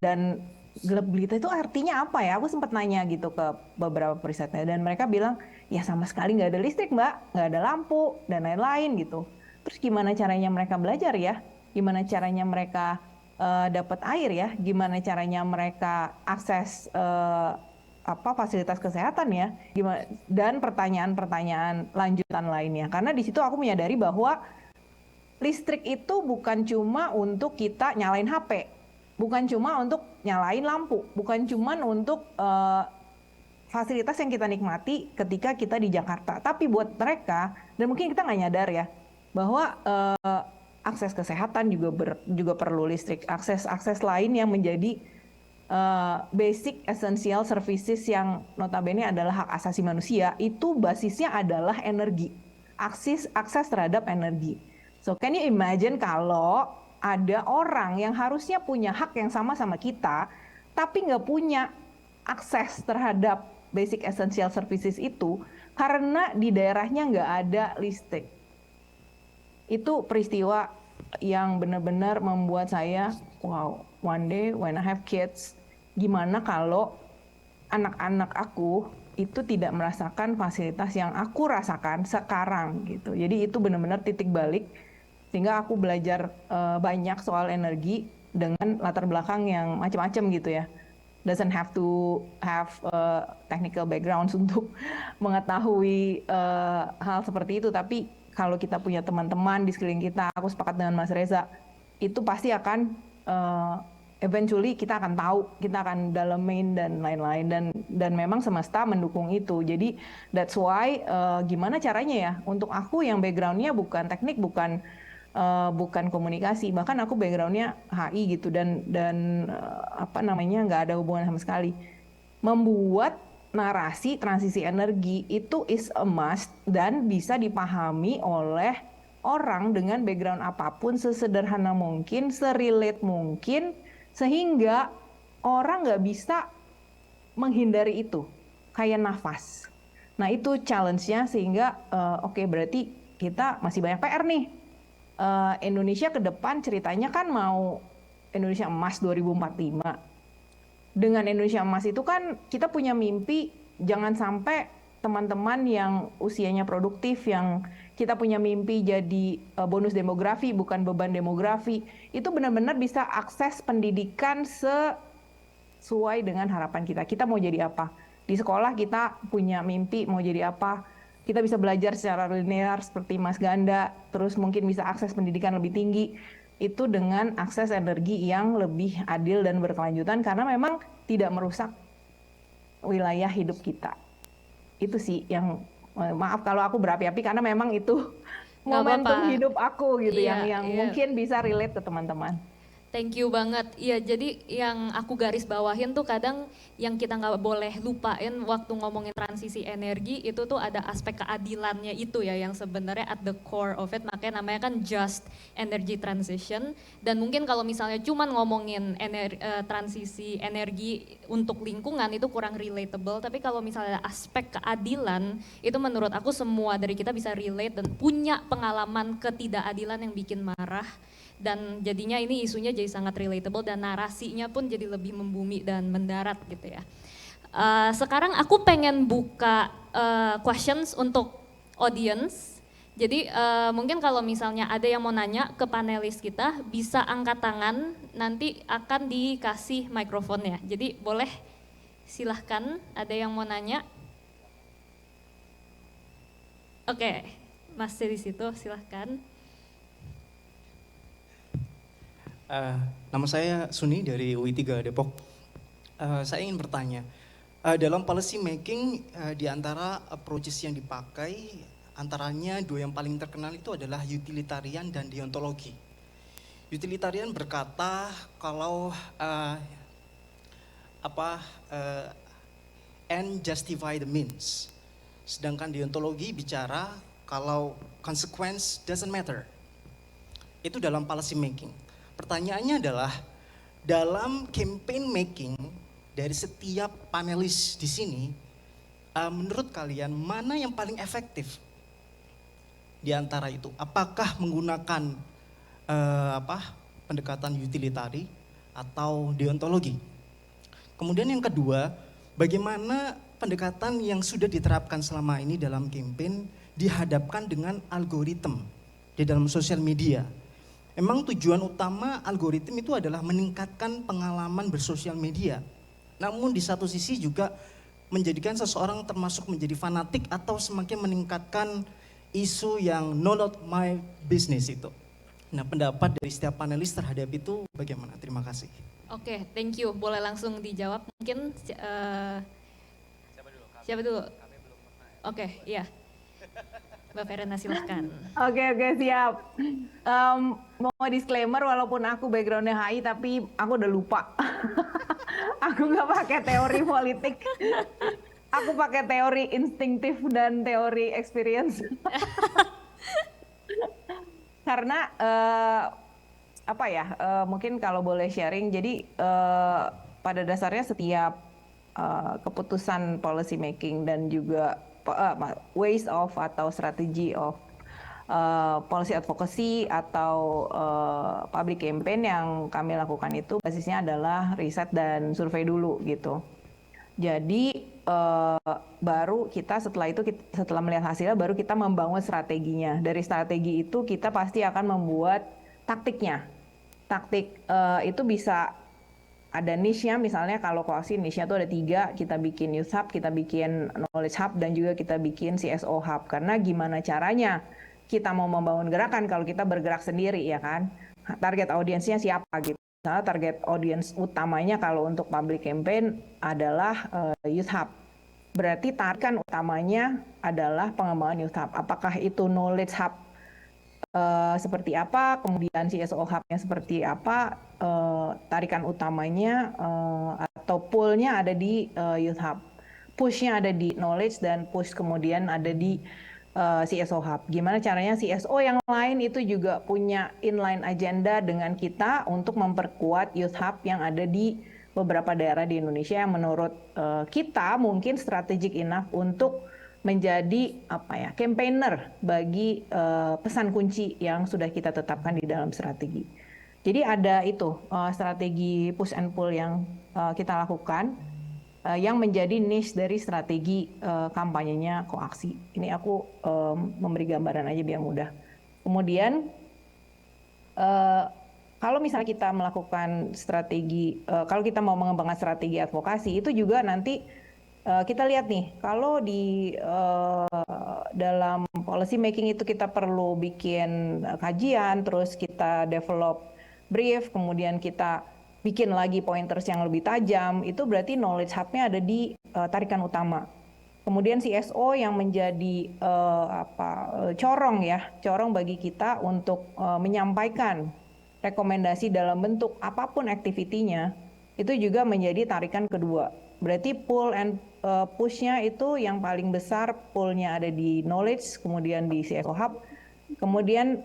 Dan gelap gulita itu artinya apa ya? Aku sempat nanya gitu ke beberapa perisetnya dan mereka bilang ya sama sekali nggak ada listrik mbak, nggak ada lampu dan lain-lain gitu. Terus gimana caranya mereka belajar ya? Gimana caranya mereka dapat air ya? Gimana caranya mereka akses fasilitas kesehatan ya? Dan pertanyaan-pertanyaan lanjutan lainnya. Karena di situ aku menyadari bahwa listrik itu bukan cuma untuk kita nyalain HP, bukan cuma untuk nyalain lampu, bukan cuma untuk fasilitas yang kita nikmati ketika kita di Jakarta. Tapi buat mereka, dan mungkin kita nggak nyadar ya, bahwa akses kesehatan juga perlu listrik. Akses lain yang menjadi basic essential services yang notabene adalah hak asasi manusia, itu basisnya adalah energi. Akses terhadap energi. So can you imagine kalau ada orang yang harusnya punya hak yang sama kita, tapi nggak punya akses terhadap basic essential services itu karena di daerahnya nggak ada listrik. Itu peristiwa yang benar-benar membuat saya, wow, one day when I have kids, gimana kalau anak-anak aku itu tidak merasakan fasilitas yang aku rasakan sekarang gitu. Jadi itu benar-benar titik balik, sehingga aku belajar banyak soal energi dengan latar belakang yang macam-macam gitu ya. Doesn't have to have technical backgrounds untuk mengetahui hal seperti itu, tapi kalau kita punya teman-teman di sekeliling kita, aku sepakat dengan Mas Reza, itu pasti akan eventually kita akan tahu, kita akan dalemin dan lain-lain, dan memang semesta mendukung itu. Jadi that's why gimana caranya ya untuk aku yang backgroundnya bukan teknik, bukan bukan komunikasi. Bahkan aku backgroundnya HI gitu dan apa namanya nggak ada hubungan sama sekali. Membuat narasi transisi energi itu is a must dan bisa dipahami oleh orang dengan background apapun, sesederhana mungkin, serelate mungkin, sehingga orang nggak bisa menghindari itu, kayak nafas. Nah itu challenge-nya sehingga oke, berarti kita masih banyak PR nih. Indonesia ke depan ceritanya kan mau Indonesia Emas 2045. Dengan Indonesia Emas itu kan kita punya mimpi, jangan sampai teman-teman yang usianya produktif, yang kita punya mimpi jadi bonus demografi bukan beban demografi, itu benar-benar bisa akses pendidikan sesuai dengan harapan kita. Kita mau jadi apa? Di sekolah kita punya mimpi mau jadi apa? Kita bisa belajar secara linear seperti Mas Ganda, terus mungkin bisa akses pendidikan lebih tinggi. Itu dengan akses energi yang lebih adil dan berkelanjutan karena memang tidak merusak wilayah hidup kita. Itu sih yang maaf kalau aku berapi-api karena memang itu momentum hidup aku gitu yang mungkin bisa relate ke teman-teman. Thank you banget. Iya, jadi yang aku garis bawahin tuh kadang yang kita nggak boleh lupain waktu ngomongin transisi energi itu tuh ada aspek keadilannya itu ya yang sebenarnya at the core of it, makanya namanya kan just energy transition. Dan mungkin kalau misalnya cuman ngomongin transisi energi untuk lingkungan itu kurang relatable, tapi kalau misalnya ada aspek keadilan itu menurut aku semua dari kita bisa relate dan punya pengalaman ketidakadilan yang bikin marah. Dan jadinya ini isunya jadi sangat relatable dan narasinya pun jadi lebih membumi dan mendarat gitu ya. Sekarang aku pengen buka questions untuk audience. Jadi mungkin kalau misalnya ada yang mau nanya ke panelis kita bisa angkat tangan, nanti akan dikasih mikrofonnya. Jadi boleh silahkan ada yang mau nanya. Oke, masih di situ silahkan. Nama saya Suni dari UI 3 Depok. Saya ingin bertanya, dalam policy making di antara approaches yang dipakai, antaranya dua yang paling terkenal itu adalah utilitarian dan deontologi. Utilitarian berkata kalau end justify the means, sedangkan deontologi bicara kalau consequence doesn't matter. Itu dalam policy making. Pertanyaannya adalah dalam campaign making dari setiap panelis di sini, menurut kalian mana yang paling efektif di antara itu? Apakah menggunakan pendekatan utilitarian atau deontologi? Kemudian yang kedua, bagaimana pendekatan yang sudah diterapkan selama ini dalam campaign dihadapkan dengan algoritma di dalam sosial media? Memang tujuan utama algoritma itu adalah meningkatkan pengalaman bersosial media. Namun di satu sisi juga menjadikan seseorang termasuk menjadi fanatik atau semakin meningkatkan isu yang not my business itu. Nah, pendapat dari setiap panelis terhadap itu bagaimana? Terima kasih. Oke, thank you. Boleh langsung dijawab mungkin siapa dulu? Oke, iya. Mbak Verena silahkan. Oke, siap. Mau disclaimer walaupun aku backgroundnya HI tapi aku udah lupa. Aku nggak pakai teori politik. Aku pakai teori instinktif dan teori experience. Karena mungkin kalau boleh sharing, jadi pada dasarnya setiap keputusan policy making dan juga ways of atau strategi of policy advocacy atau public campaign yang kami lakukan itu basisnya adalah riset dan survei dulu gitu. Jadi baru kita setelah melihat hasilnya baru kita membangun strateginya. Dari strategi itu kita pasti akan membuat taktiknya. Taktik itu bisa ada niche-nya, misalnya kalau koaksi niche-nya tuh ada 3, kita bikin youth hub, kita bikin knowledge hub, dan juga kita bikin CSO hub. Karena gimana caranya kita mau membangun gerakan kalau kita bergerak sendiri ya kan? Target audiensnya siapa gitu. Misalnya target audience utamanya kalau untuk public campaign adalah youth hub. Berarti tarikan utamanya adalah pengembangan youth hub. Apakah itu knowledge hub seperti apa, kemudian CSO Hub-nya seperti apa, tarikan utamanya atau pull-nya ada di Youth Hub, push-nya ada di Knowledge, dan push kemudian ada di CSO Hub. Gimana caranya CSO yang lain itu juga punya inline agenda dengan kita untuk memperkuat Youth Hub yang ada di beberapa daerah di Indonesia yang menurut kita mungkin strategic enough untuk menjadi campaigner bagi pesan kunci yang sudah kita tetapkan di dalam strategi. Jadi ada itu strategi push and pull yang kita lakukan yang menjadi niche dari strategi kampanyenya Koaksi. Ini aku memberi gambaran aja biar mudah. Kemudian kalau misalnya kita melakukan strategi, kalau kita mau mengembangkan strategi advokasi, itu juga nanti kita lihat nih, kalau di dalam policy making itu kita perlu bikin kajian, terus kita develop brief, kemudian kita bikin lagi pointers yang lebih tajam, itu berarti knowledge hub-nya ada di tarikan utama. Kemudian CSO yang menjadi corong bagi kita untuk menyampaikan rekomendasi dalam bentuk apapun aktivitinya, itu juga menjadi tarikan kedua. Berarti pull and push-nya itu yang paling besar, pull-nya ada di knowledge, kemudian di CSO Hub, kemudian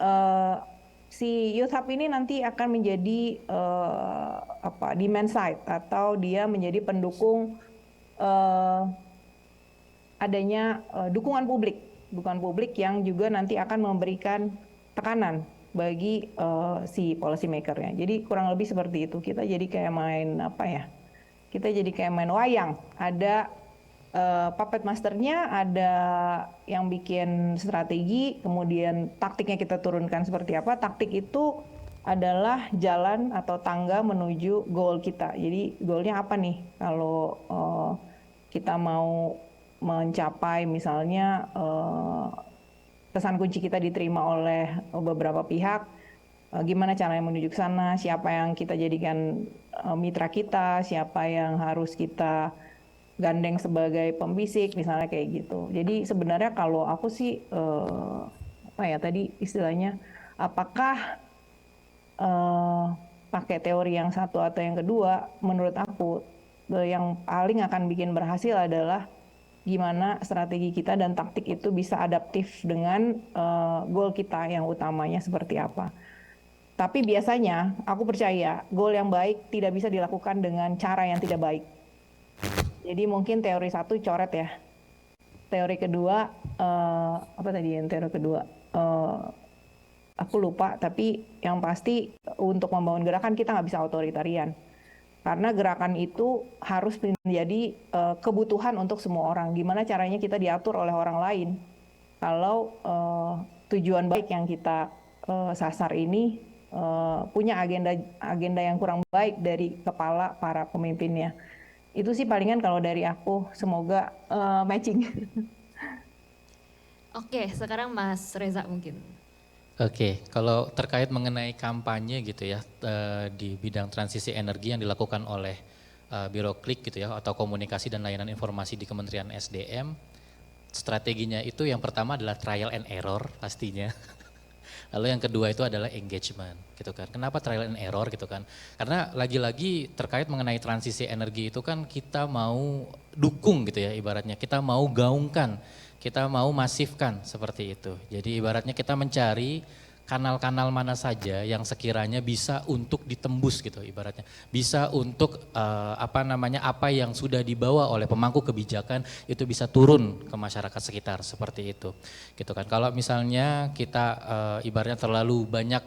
si Youth Hub ini nanti akan menjadi demand side, atau dia menjadi pendukung adanya dukungan publik yang juga nanti akan memberikan tekanan bagi si policy maker-nya. Jadi kurang lebih seperti itu. Kita jadi kayak main kita jadi kayak main wayang. Ada puppet masternya, ada yang bikin strategi, kemudian taktiknya kita turunkan seperti apa. Taktik itu adalah jalan atau tangga menuju goal kita. Jadi goalnya apa nih? Kalau kita mau mencapai misalnya pesan kunci kita diterima oleh beberapa pihak, gimana caranya menuju ke sana, siapa yang kita jadikan mitra kita, siapa yang harus kita gandeng sebagai pembisik, misalnya kayak gitu. Jadi sebenarnya kalau aku sih tadi istilahnya, apakah pakai teori yang satu atau yang kedua, menurut aku yang paling akan bikin berhasil adalah gimana strategi kita dan taktik itu bisa adaptif dengan goal kita yang utamanya seperti apa. Tapi biasanya aku percaya goal yang baik tidak bisa dilakukan dengan cara yang tidak baik. Jadi mungkin teori satu coret ya. Teori kedua, teori kedua? Aku lupa, tapi yang pasti untuk membangun gerakan kita nggak bisa otoritarian. Karena gerakan itu harus menjadi kebutuhan untuk semua orang. Gimana caranya kita diatur oleh orang lain kalau tujuan baik yang kita sasar ini punya agenda yang kurang baik dari kepala para pemimpinnya. Itu sih palingan kalau dari aku, semoga matching. Oke, sekarang Mas Reza mungkin. Oke, kalau terkait mengenai kampanye gitu ya di bidang transisi energi yang dilakukan oleh Biro Klik gitu ya, atau komunikasi dan layanan informasi di Kementerian SDM, strateginya itu yang pertama adalah trial and error pastinya. Lalu yang kedua itu adalah engagement gitu kan. Kenapa trial and error gitu kan? Karena lagi-lagi terkait mengenai transisi energi itu kan kita mau dukung gitu ya ibaratnya. Kita mau gaungkan, kita mau masifkan seperti itu. Jadi ibaratnya kita mencari kanal-kanal mana saja yang sekiranya bisa untuk ditembus gitu ibaratnya. Bisa untuk apa yang sudah dibawa oleh pemangku kebijakan itu bisa turun ke masyarakat sekitar seperti itu. Gitu kan. Kalau misalnya kita ibaratnya terlalu banyak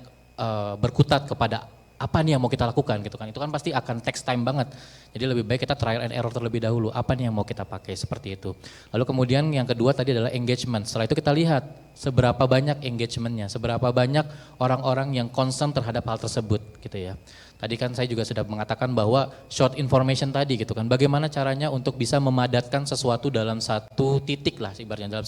berkutat kepada apa nih yang mau kita lakukan gitu kan, itu kan pasti akan takes time banget. Jadi lebih baik kita trial and error terlebih dahulu, apa nih yang mau kita pakai seperti itu. Lalu kemudian yang kedua tadi adalah engagement, setelah itu kita lihat seberapa banyak engagementnya, seberapa banyak orang-orang yang concern terhadap hal tersebut gitu ya. Tadi kan saya juga sudah mengatakan bahwa short information tadi gitu kan, bagaimana caranya untuk bisa memadatkan sesuatu dalam satu titik lah ibaratnya,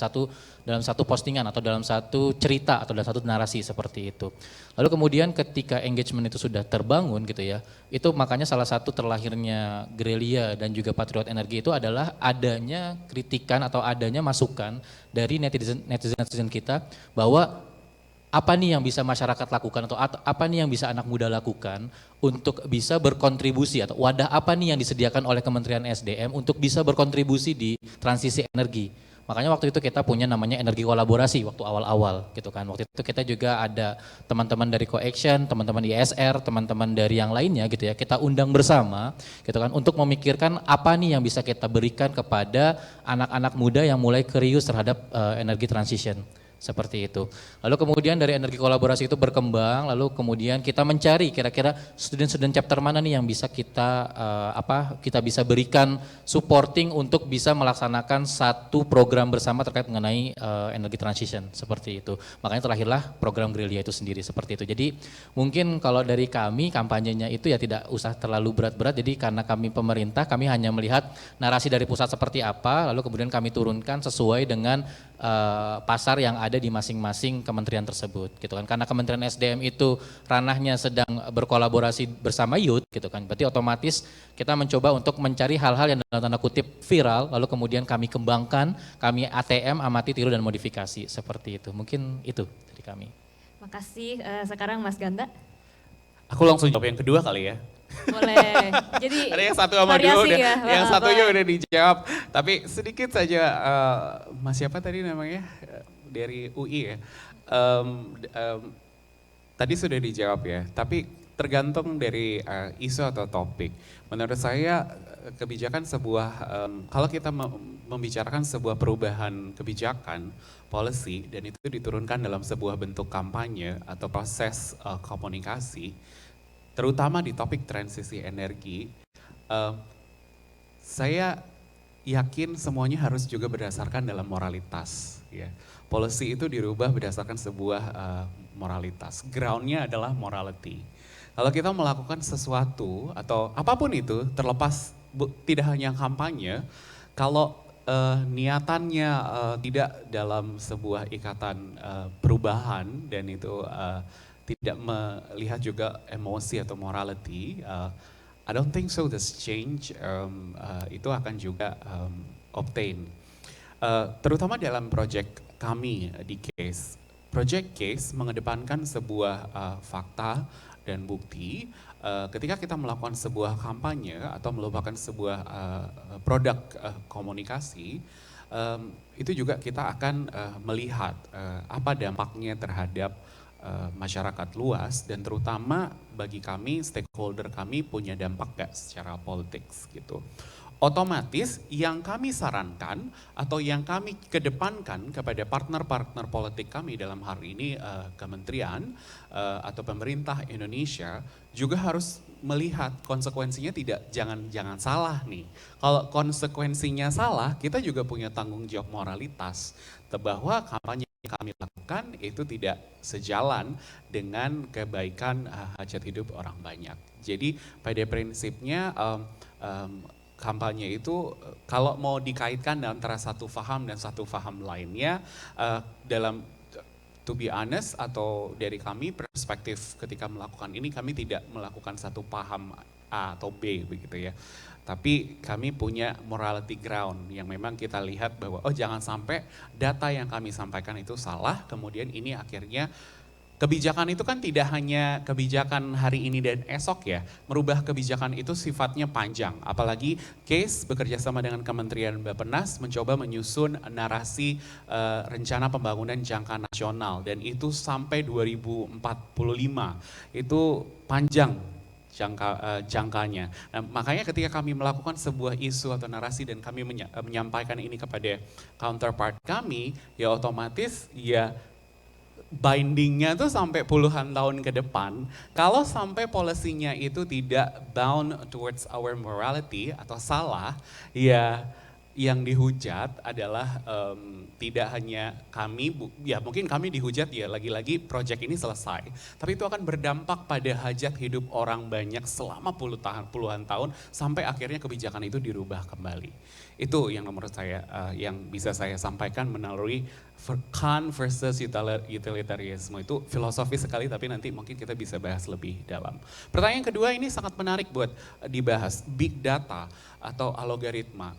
dalam satu postingan atau dalam satu cerita atau dalam satu narasi seperti itu. Lalu kemudian ketika engagement itu sudah terbangun gitu ya, itu makanya salah satu terlahirnya Gerilya dan juga Patriot Energi itu adalah adanya kritikan atau adanya masukan dari netizen kita bahwa apa nih yang bisa masyarakat lakukan atau apa nih yang bisa anak muda lakukan untuk bisa berkontribusi atau wadah apa nih yang disediakan oleh Kementerian SDM untuk bisa berkontribusi di transisi energi. Makanya waktu itu kita punya namanya energi kolaborasi waktu awal-awal gitu kan. Waktu itu kita juga ada teman-teman dari CoAction, teman-teman ISR, teman-teman dari yang lainnya gitu ya. Kita undang bersama gitu kan untuk memikirkan apa nih yang bisa kita berikan kepada anak-anak muda yang mulai curious terhadap energi transition. Seperti itu. Lalu kemudian dari energi kolaborasi itu berkembang, lalu kemudian kita mencari kira-kira student-student chapter mana nih yang bisa kita kita bisa berikan supporting untuk bisa melaksanakan satu program bersama terkait mengenai energi transition seperti itu. Makanya terlahirlah program Gerilya itu sendiri seperti itu. Jadi mungkin kalau dari kami kampanyenya itu ya tidak usah terlalu berat-berat. Jadi karena kami pemerintah, kami hanya melihat narasi dari pusat seperti apa, lalu kemudian kami turunkan sesuai dengan pasar yang ada di masing-masing kementerian tersebut gitu kan. Karena Kementerian SDM itu ranahnya sedang berkolaborasi bersama youth gitu kan. Berarti otomatis kita mencoba untuk mencari hal-hal yang dalam tanda kutip viral, lalu kemudian kami kembangkan, kami ATM, amati, tiru dan modifikasi seperti itu. Mungkin itu dari kami. Makasih. Sekarang Mas Ganda. Aku langsung jawab yang kedua kali ya. Boleh. Jadi ada yang satu sama dua udah, ya. yang satunya udah dijawab. Tapi sedikit saja, Mas siapa tadi namanya dari UI ya. Tadi sudah dijawab ya. Tapi tergantung dari isu atau topik. Menurut saya kebijakan sebuah, kalau kita membicarakan sebuah perubahan kebijakan, policy, dan itu diturunkan dalam sebuah bentuk kampanye atau proses komunikasi, terutama di topik transisi energi, saya yakin semuanya harus juga berdasarkan dalam moralitas. Ya. Policy itu dirubah berdasarkan sebuah moralitas. Groundnya adalah morality. Kalau kita melakukan sesuatu atau apapun itu, terlepas tidak hanya kampanye, kalau niatannya tidak dalam sebuah ikatan perubahan dan itu tidak melihat juga emosi atau morality, I don't think so this change itu akan juga obtain. Terutama dalam project kami di CASE. Project CASE mengedepankan sebuah fakta dan bukti ketika kita melakukan sebuah kampanye atau melakukan sebuah produk komunikasi, itu juga kita akan melihat apa dampaknya terhadap masyarakat luas dan terutama bagi kami, stakeholder kami punya dampak gak secara politik gitu. Otomatis yang kami sarankan atau yang kami kedepankan kepada partner-partner politik kami dalam hari ini kementerian atau pemerintah Indonesia juga harus melihat konsekuensinya jangan salah nih. Kalau konsekuensinya salah, kita juga punya tanggung jawab moralitas bahwa kampanye yang kami lakukan itu tidak sejalan dengan kebaikan hajat hidup orang banyak. Jadi pada prinsipnya kampanye itu kalau mau dikaitkan antara satu faham dan satu faham lainnya, dalam to be honest atau dari kami perspektif ketika melakukan ini kami tidak melakukan satu paham A atau B begitu ya. Tapi kami punya morality ground yang memang kita lihat bahwa jangan sampai data yang kami sampaikan itu salah, kemudian ini akhirnya kebijakan itu kan tidak hanya kebijakan hari ini dan esok ya, merubah kebijakan itu sifatnya panjang. Apalagi CASE bekerja sama dengan Kementerian Bappenas mencoba menyusun narasi rencana pembangunan jangka nasional dan itu sampai 2045, itu panjang jangkanya. Nah, makanya ketika kami melakukan sebuah isu atau narasi dan kami menyampaikan ini kepada counterpart kami, ya otomatis ya bindingnya tuh sampai puluhan tahun ke depan. Kalau sampai polisinya itu tidak bound towards our morality atau salah, ya yang dihujat adalah tidak hanya kami, ya mungkin kami dihujat ya lagi-lagi proyek ini selesai. Tapi itu akan berdampak pada hajat hidup orang banyak selama puluhan tahun sampai akhirnya kebijakan itu dirubah kembali. Itu yang menurut saya yang bisa saya sampaikan melalui Kant versus utilitarianisme. Itu filosofi sekali tapi nanti mungkin kita bisa bahas lebih dalam. Pertanyaan kedua ini sangat menarik buat dibahas, big data atau algoritma.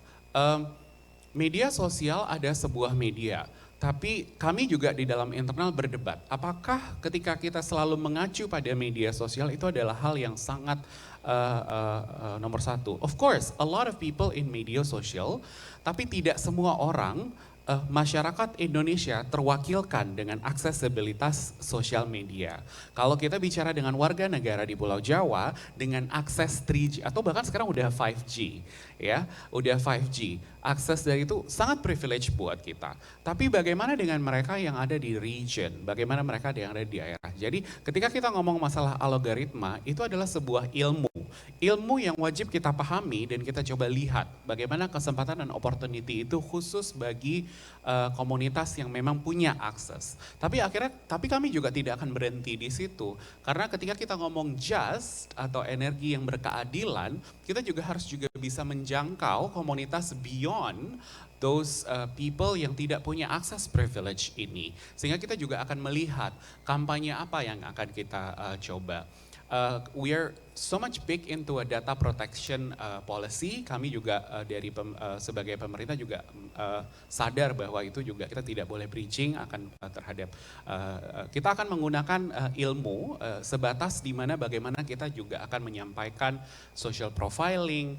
Media sosial ada sebuah media. Tapi kami juga di dalam internal berdebat, apakah ketika kita selalu mengacu pada media sosial itu adalah hal yang sangat nomor satu. Of course, a lot of people in media social, tapi tidak semua orang masyarakat Indonesia terwakilkan dengan aksesibilitas sosial media. Kalau kita bicara dengan warga negara di Pulau Jawa dengan akses 3G atau bahkan sekarang udah 5G, ya, udah 5G. Akses dari itu sangat privilege buat kita. Tapi bagaimana dengan mereka yang ada di region? Bagaimana mereka yang ada di daerah? Jadi ketika kita ngomong masalah algoritma, itu adalah sebuah ilmu. Ilmu yang wajib kita pahami dan kita coba lihat bagaimana kesempatan dan opportunity itu khusus bagi komunitas yang memang punya akses. Tapi kami juga tidak akan berhenti di situ. Karena ketika kita ngomong just atau energi yang berkeadilan, kita juga harus juga bisa menjangkau komunitas beyond those people yang tidak punya akses privilege ini. Sehingga kita juga akan melihat kampanye apa yang akan kita coba. We are so much big into a data protection policy. Kami juga sebagai pemerintah juga sadar bahwa itu juga kita tidak boleh breaching akan terhadap kita akan menggunakan ilmu sebatas di mana bagaimana kita juga akan menyampaikan social profiling,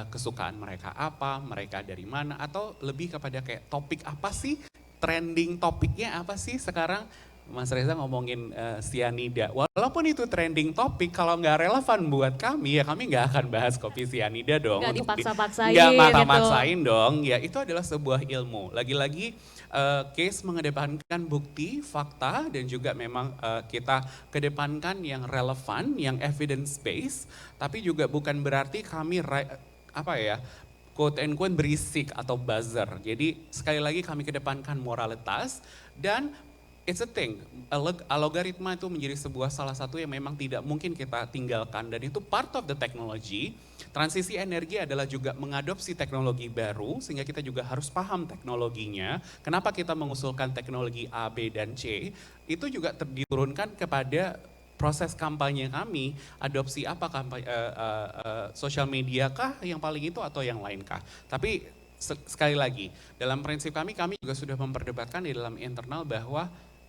kesukaan mereka apa, mereka dari mana, atau lebih kepada kayak topik apa sih, trending topiknya apa sih sekarang. Mas Reza ngomongin sianida, walaupun itu trending topik, kalau nggak relevan buat kami, ya kami nggak akan bahas kopi sianida dong. Nggak dipaksa-paksain Nggak gitu. maksa-maksain dong, ya itu adalah sebuah ilmu. Lagi-lagi case mengedepankan bukti, fakta, dan juga memang kita kedepankan yang relevan, yang evidence based, tapi juga bukan berarti kami quote and quote berisik atau buzzer. Jadi sekali lagi kami kedepankan moralitas dan it's a thing, algoritma itu menjadi sebuah salah satu yang memang tidak mungkin kita tinggalkan dan itu part of the technology. Transisi energi adalah juga mengadopsi teknologi baru sehingga kita juga harus paham teknologinya. Kenapa kita mengusulkan teknologi A, B, dan C, itu juga diturunkan kepada proses kampanye kami, adopsi apa kampanye, sosial media kah yang paling itu atau yang lain kah. Tapi sekali lagi, dalam prinsip kami juga sudah memperdebatkan di dalam internal bahwa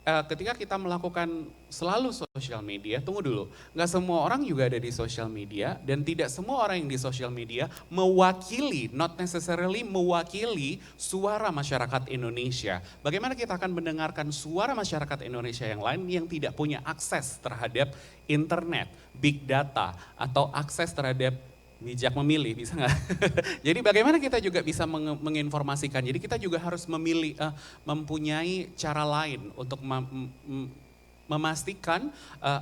ketika kita melakukan selalu sosial media, tunggu dulu, nggak semua orang juga ada di sosial media dan tidak semua orang yang di sosial media mewakili, not necessarily mewakili suara masyarakat Indonesia. Bagaimana kita akan mendengarkan suara masyarakat Indonesia yang lain yang tidak punya akses terhadap internet, big data, atau akses terhadap bijak memilih, bisa nggak? Jadi bagaimana kita juga bisa menginformasikan, jadi kita juga harus mempunyai cara lain untuk memastikan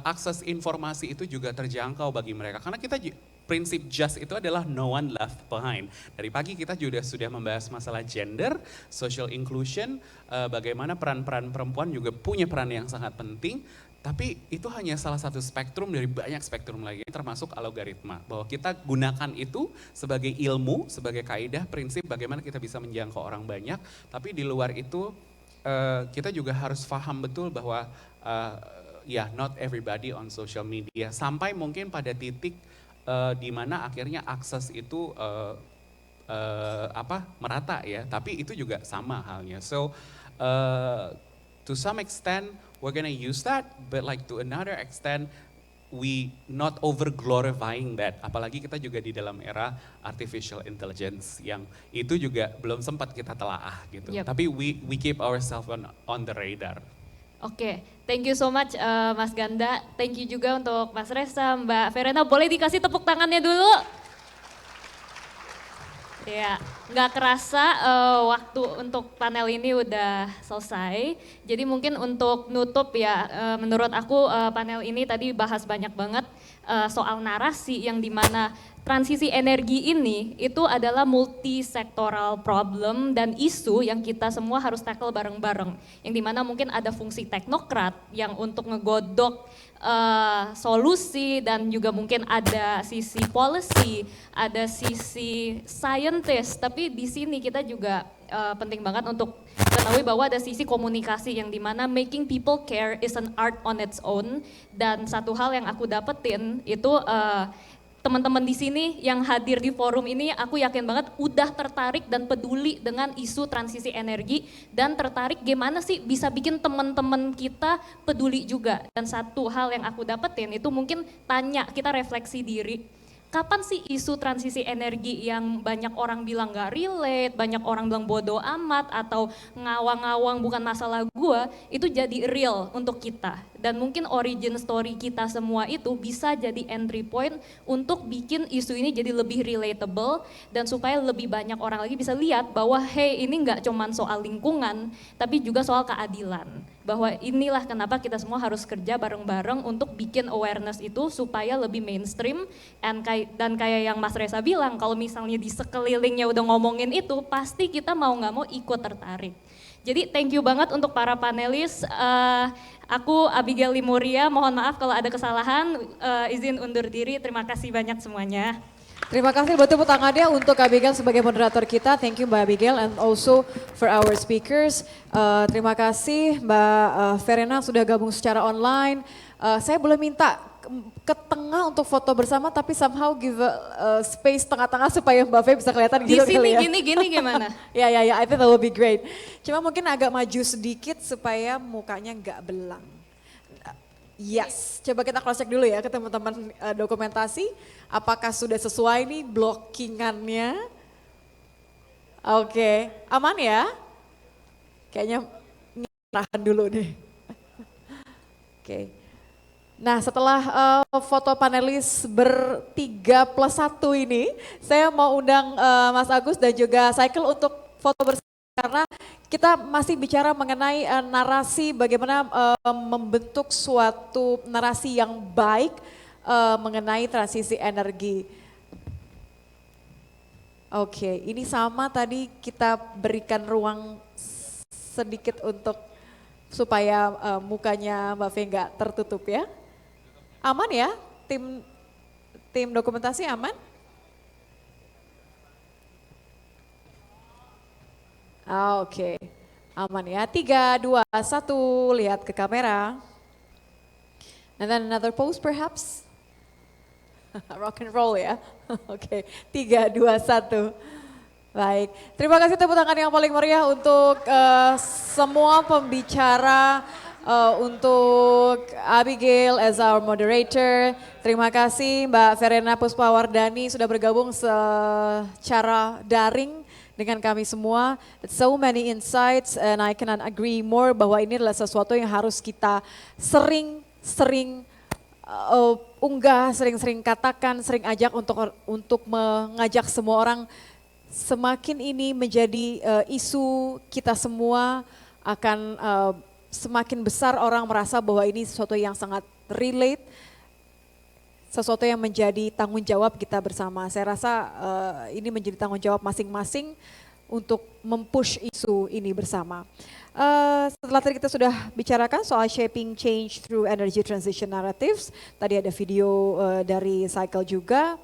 akses informasi itu juga terjangkau bagi mereka. Karena kita prinsip just itu adalah no one left behind. Dari pagi kita juga sudah membahas masalah gender, social inclusion, bagaimana peran-peran perempuan juga punya peran yang sangat penting. Tapi itu hanya salah satu spektrum dari banyak spektrum lagi, termasuk algoritma. Bahwa kita gunakan itu sebagai ilmu, sebagai kaidah, prinsip bagaimana kita bisa menjangkau orang banyak. Tapi di luar itu kita juga harus paham betul bahwa not everybody on social media. Sampai mungkin pada titik di mana akhirnya akses itu merata ya. Tapi itu juga sama halnya. So to some extent, we're gonna use that, but like to another extent, we not over glorifying that. Apalagi kita juga di dalam era artificial intelligence yang itu juga belum sempat kita telaah gitu. Yep. Tapi we keep ourselves on the radar. Oke, thank you so much Mas Ganda. Thank you juga untuk Mas Reza, Mbak Verena. Boleh dikasih tepuk tangannya dulu? Ya, nggak kerasa waktu untuk panel ini udah selesai. Jadi mungkin untuk nutup ya, menurut aku panel ini tadi bahas banyak banget soal narasi yang dimana transisi energi ini itu adalah multi-sektoral problem dan isu yang kita semua harus tackle bareng-bareng. Yang dimana mungkin ada fungsi teknokrat yang untuk ngegodok solusi dan juga mungkin ada sisi policy, ada sisi scientist, tapi di sini kita juga penting banget untuk ketahui bahwa ada sisi komunikasi yang dimana making people care is an art on its own. Dan satu hal yang aku dapetin itu teman-teman di sini yang hadir di forum ini aku yakin banget udah tertarik dan peduli dengan isu transisi energi dan tertarik gimana sih bisa bikin teman-teman kita peduli juga. Dan satu hal yang aku dapetin itu mungkin tanya, kita refleksi diri. Kapan sih isu transisi energi yang banyak orang bilang gak relate, banyak orang bilang bodoh amat atau ngawang-ngawang bukan masalah gua, itu jadi real untuk kita. Dan mungkin origin story kita semua itu bisa jadi entry point untuk bikin isu ini jadi lebih relatable dan supaya lebih banyak orang lagi bisa lihat bahwa hey ini gak cuman soal lingkungan tapi juga soal keadilan. Bahwa inilah kenapa kita semua harus kerja bareng-bareng untuk bikin awareness itu supaya lebih mainstream dan kayak yang Mas Reza bilang kalau misalnya di sekelilingnya udah ngomongin itu pasti kita mau nggak mau ikut tertarik. Jadi thank you banget untuk para panelis. Aku Abigail Limuria, mohon maaf kalau ada kesalahan, izin undur diri. Terima kasih banyak semuanya. Terima kasih buat tepuk tangannya untuk Abigail sebagai moderator kita. Thank you Mbak Abigail and also for our speakers. Terima kasih Mbak Verena sudah gabung secara online. Saya boleh minta ke tengah untuk foto bersama tapi somehow give a space tengah-tengah supaya Mbak Fe bisa kelihatan Di gitu sini kali ya. gini gimana? Ya, I think that will be great. Cuma mungkin agak maju sedikit supaya mukanya nggak belang. Yes, coba kita cross check dulu ya ke teman-teman dokumentasi. Apakah sudah sesuai nih blockingannya? Oke, aman ya? Kayaknya tahan dulu deh. Oke. Nah setelah foto panelis bertiga plus satu ini, saya mau undang Mas Agus dan juga Cycle untuk foto bersama karena kita masih bicara mengenai narasi bagaimana membentuk suatu narasi yang baik mengenai transisi energi. Oke, ini sama tadi kita berikan ruang sedikit untuk supaya mukanya Mbak Fe nggak tertutup ya. Aman ya, tim dokumentasi aman? Oke, aman ya. 3, 2, 1, lihat ke kamera. And then another pose perhaps. Rock and roll ya. Oke, 3, 2, 1. Baik, terima kasih tepuk tangan yang paling meriah untuk semua pembicara, untuk Abigail as our moderator. Terima kasih Mbak Verena Puspawardani sudah bergabung secara daring dengan kami semua. So many insights and I cannot agree more bahwa ini adalah sesuatu yang harus kita sering unggah, sering katakan, sering ajak untuk mengajak semua orang. Semakin ini menjadi isu kita semua akan semakin besar orang merasa bahwa ini sesuatu yang sangat relate, sesuatu yang menjadi tanggung jawab kita bersama. Saya rasa ini menjadi tanggung jawab masing-masing untuk mempush isu ini bersama. Setelah tadi kita sudah bicarakan soal shaping change through energy transition narratives, tadi ada video dari Cycle juga.